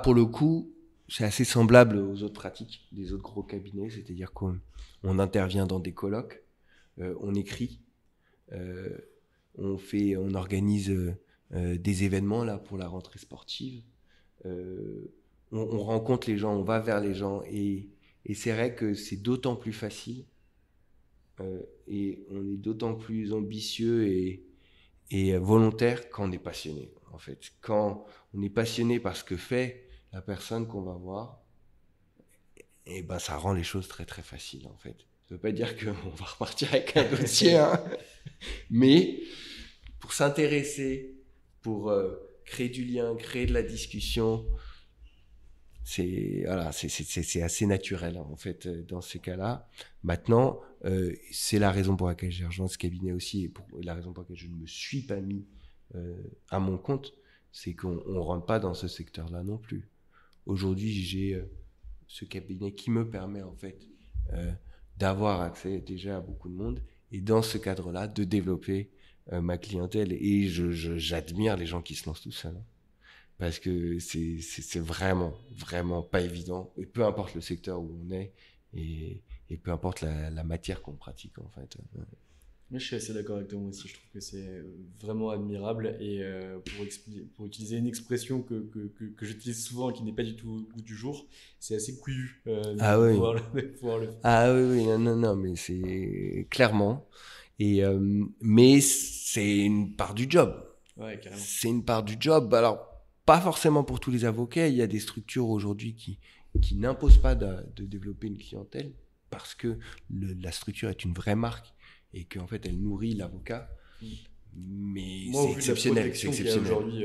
Pour le coup, c'est assez semblable aux autres pratiques des autres gros cabinets, c'est-à-dire qu'on intervient dans des colloques, on écrit, on organise des événements là pour la rentrée sportive, on rencontre les gens, on va vers les gens, et c'est vrai que c'est d'autant plus facile, et on est d'autant plus ambitieux et volontaire quand on est passionné, en fait. Quand on est passionné par ce que fait la personne qu'on va voir, et ben ça rend les choses très très faciles, en fait. Ça veut pas dire qu'on va repartir avec un dossier, hein. Mais pour s'intéresser, pour créer du lien, créer de la discussion, c'est assez naturel, hein, en fait, dans ces cas-là. Maintenant, c'est la raison pour laquelle j'ai rejoint ce cabinet aussi, et la raison pour laquelle je ne me suis pas mis à mon compte, c'est qu'on ne rentre pas dans ce secteur-là non plus. Aujourd'hui, j'ai ce cabinet qui me permet, en fait, d'avoir accès déjà à beaucoup de monde, et dans ce cadre-là, de développer ma clientèle. Et j'admire les gens qui se lancent tout seuls, hein, parce que c'est vraiment, vraiment pas évident, et peu importe le secteur où on est, et peu importe la matière qu'on pratique, en fait. Mais je suis assez d'accord avec toi, moi aussi. Je trouve que c'est vraiment admirable. Et pour utiliser une expression que j'utilise souvent et qui n'est pas du tout au goût du jour, c'est assez couillu Ah de oui. pouvoir le faire. Ah oui, non, mais c'est clairement. Mais c'est une part du job. Ouais, carrément. C'est une part du job. Alors, pas forcément pour tous les avocats. Il y a des structures aujourd'hui qui n'imposent pas de développer une clientèle parce que la structure est une vraie marque et qu'en fait, elle nourrit l'avocat. Mais moi, c'est au vu de la exceptionnel. protection qu'il y a aujourd'hui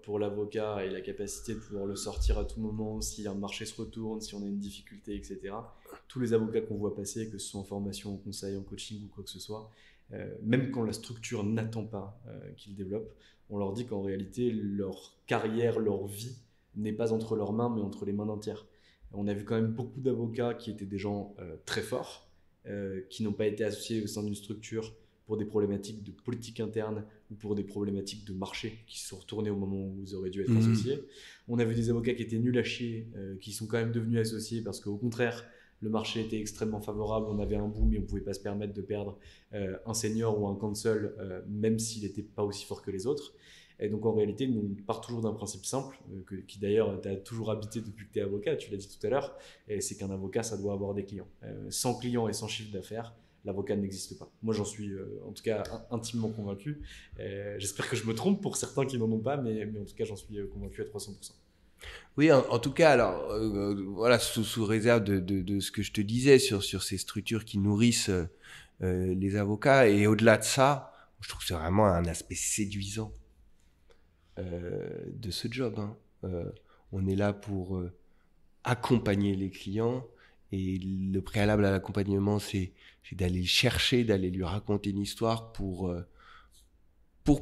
pour l'avocat et la capacité de pouvoir le sortir à tout moment, si un marché se retourne, si on a une difficulté, etc. Tous les avocats qu'on voit passer, que ce soit en formation, en conseil, en coaching ou quoi que ce soit, même quand la structure n'attend pas qu'ils développent, on leur dit qu'en réalité, leur carrière, leur vie n'est pas entre leurs mains, mais entre les mains d'un tiers. On a vu quand même beaucoup d'avocats qui étaient des gens très forts, qui n'ont pas été associés au sein d'une structure pour des problématiques de politique interne ou pour des problématiques de marché qui se sont retournées au moment où ils auraient dû être associés. On a vu des avocats qui étaient nuls à chier, qui sont quand même devenus associés parce qu'au contraire, le marché était extrêmement favorable, on avait un boom et on ne pouvait pas se permettre de perdre un senior ou un counsel, même s'il n'était pas aussi fort que les autres. Et donc en réalité, nous, on part toujours d'un principe simple, qui d'ailleurs t'a toujours habité depuis que tu es avocat, tu l'as dit tout à l'heure, et c'est qu'un avocat, ça doit avoir des clients. Sans clients et sans chiffre d'affaires, l'avocat n'existe pas. Moi, j'en suis en tout cas intimement convaincu. J'espère que je me trompe pour certains qui n'en ont pas, mais en tout cas, j'en suis convaincu à 300%. Oui, en tout cas, alors voilà, sous réserve de ce que je te disais sur ces structures qui nourrissent les avocats, et au-delà de ça, je trouve que c'est vraiment un aspect séduisant de ce job, hein. On est là pour accompagner les clients, et le préalable à l'accompagnement, c'est d'aller le chercher, d'aller lui raconter une histoire pour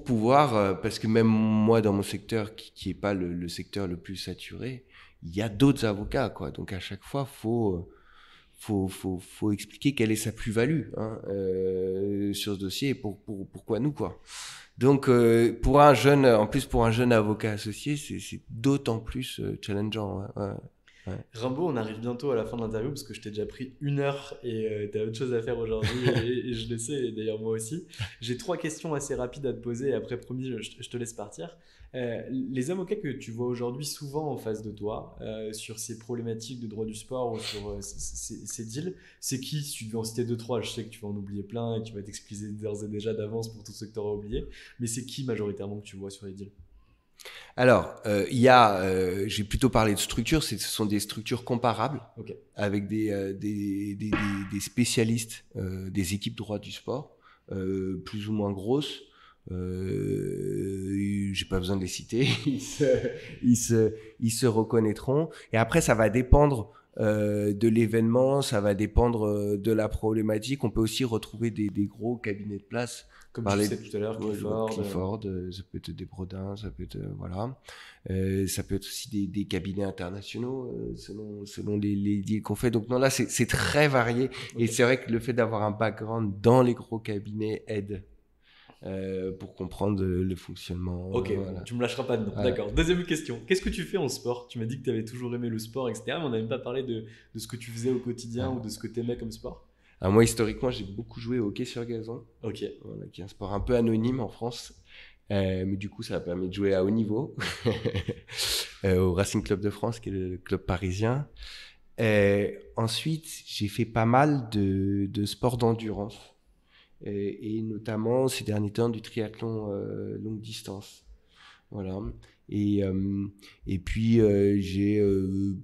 pouvoir, parce que même moi dans mon secteur qui est pas le secteur le plus saturé, il y a d'autres avocats, quoi. Donc à chaque fois, faut expliquer quelle est sa plus-value, hein, sur ce dossier, et pourquoi nous, quoi. Donc pour un jeune avocat associé, c'est d'autant plus challengeant, hein. Ouais. Rimbaud, on arrive bientôt à la fin de l'interview parce que je t'ai déjà pris 1 heure et tu as autre chose à faire aujourd'hui et je le sais, et d'ailleurs moi aussi. J'ai 3 questions assez rapides à te poser et après, promis, je te laisse partir. Les avocats que tu vois aujourd'hui souvent en face de toi sur ces problématiques de droit du sport ou sur ces deals, c'est qui? Si tu devais en citer 2-3, je sais que tu vas en oublier plein et tu vas t'excuser d'ores et déjà d'avance pour tout ce que tu auras oublié, mais c'est qui majoritairement que tu vois sur les deals? Alors, j'ai plutôt parlé de structures, ce sont des structures comparables, okay, avec des spécialistes, des équipes droit du sport, plus ou moins grosses. J'ai pas besoin de les citer, ils se reconnaîtront. Et après, ça va dépendre de l'événement, ça va dépendre de la problématique. On peut aussi retrouver des gros cabinets de place. Comme tu disais tout à l'heure, Clifford, ça peut être des Brodins, ça peut être voilà. Ça peut être aussi des cabinets internationaux selon les deals qu'on fait. Donc non, là c'est très varié. Okay. Et c'est vrai que le fait d'avoir un background dans les gros cabinets aide. pour comprendre le fonctionnement. Ok, voilà. tu me lâcheras pas de nom. D'accord. Deuxième question. Qu'est-ce que tu fais en sport? Tu m'as dit que tu avais toujours aimé le sport, etc. Mais on n'a même pas parlé de ce que tu faisais au quotidien ou de ce que tu aimais comme sport. Alors moi, historiquement, j'ai beaucoup joué au hockey sur gazon. Ok. Voilà, qui est un sport un peu anonyme en France. Mais du coup, ça m'a permis de jouer à haut niveau au Racing Club de France, qui est le club parisien. Ensuite, j'ai fait pas mal de sports d'endurance. Et notamment ces derniers temps du triathlon longue distance. Voilà. Et puis j'ai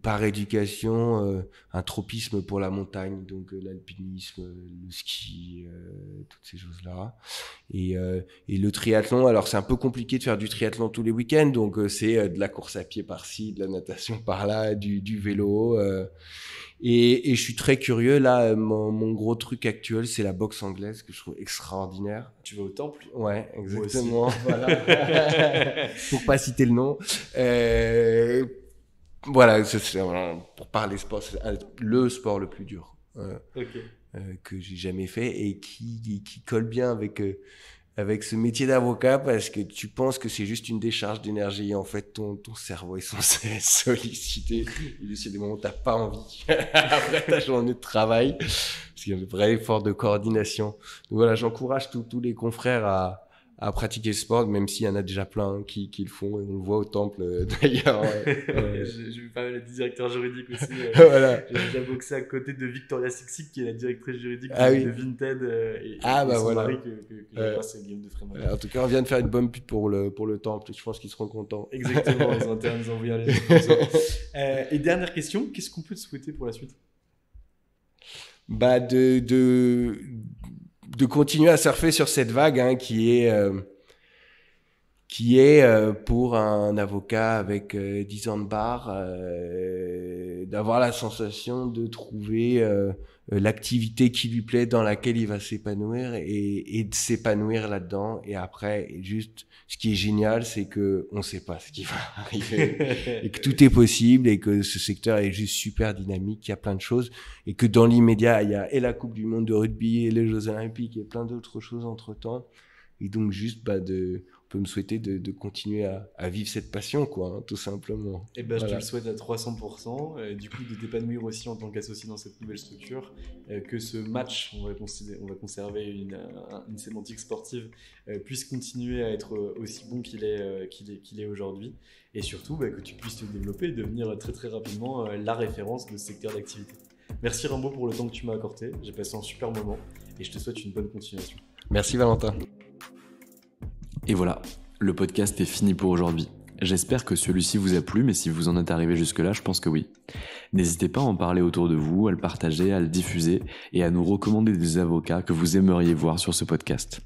par éducation un tropisme pour la montagne, donc l'alpinisme, le ski, toutes ces choses-là. Et le triathlon, alors c'est un peu compliqué de faire du triathlon tous les week-ends, donc c'est de la course à pied par-ci, de la natation par-là, du vélo. Et je suis très curieux, là, mon gros truc actuel, c'est la boxe anglaise, que je trouve extraordinaire. Tu vas au temple? Ouais, exactement. Voilà. Pour pas citer le nom. Voilà, pour parler sport, c'est le sport le plus dur que j'ai jamais fait et qui colle bien avec ce métier d'avocat, parce que tu penses que c'est juste une décharge d'énergie. En fait, ton cerveau est censé être sollicité. Et c'est des moments où t'as pas envie. Après ta journée de travail. Parce qu'il y a un vrai effort de coordination. Donc voilà, j'encourage tous les confrères à pratiquer le sport, même s'il y en a déjà plein qui le font. Et on le voit au temple, d'ailleurs. J'ai vu pas mal de directeurs juridiques aussi. Voilà. J'ai déjà boxé à côté de Victoria Sixic, qui est la directrice juridique oui. de Vinted. Et bah son voilà. mari que j'embrasse, c'est Guillaume de Frémont. En tout cas, on vient de faire une bonne pub pour le temple. Je pense qu'ils seront contents. Exactement, ils ont intérêt à nous envoyer un lien. Et dernière question, qu'est-ce qu'on peut te souhaiter pour la suite? Bah de continuer à surfer sur cette vague, hein, qui est pour un avocat avec 10 ans de bar, d'avoir la sensation de trouver l'activité qui lui plaît, dans laquelle il va s'épanouir et de s'épanouir là-dedans. Et après, juste, ce qui est génial, c'est que on sait pas ce qui va arriver et que tout est possible et que ce secteur est juste super dynamique. Il y a plein de choses et que dans l'immédiat, il y a et la Coupe du Monde de rugby et les Jeux Olympiques et plein d'autres choses entre temps. Et donc juste, on peut me souhaiter de continuer à vivre cette passion, quoi, hein, tout simplement. Et je te le souhaite à 300%. Du coup, de t'épanouir aussi en tant qu'associé dans cette nouvelle structure. Que ce match, on va conserver une sémantique sportive, puisse continuer à être aussi bon qu'il est aujourd'hui. Et surtout, que tu puisses te développer et devenir très très rapidement la référence de ce secteur d'activité. Merci Rimbaud pour le temps que tu m'as accordé. J'ai passé un super moment et je te souhaite une bonne continuation. Merci Valentin. Et voilà, le podcast est fini pour aujourd'hui. J'espère que celui-ci vous a plu, mais si vous en êtes arrivé jusque-là, je pense que oui. N'hésitez pas à en parler autour de vous, à le partager, à le diffuser et à nous recommander des avocats que vous aimeriez voir sur ce podcast.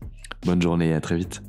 Bonne journée et à très vite.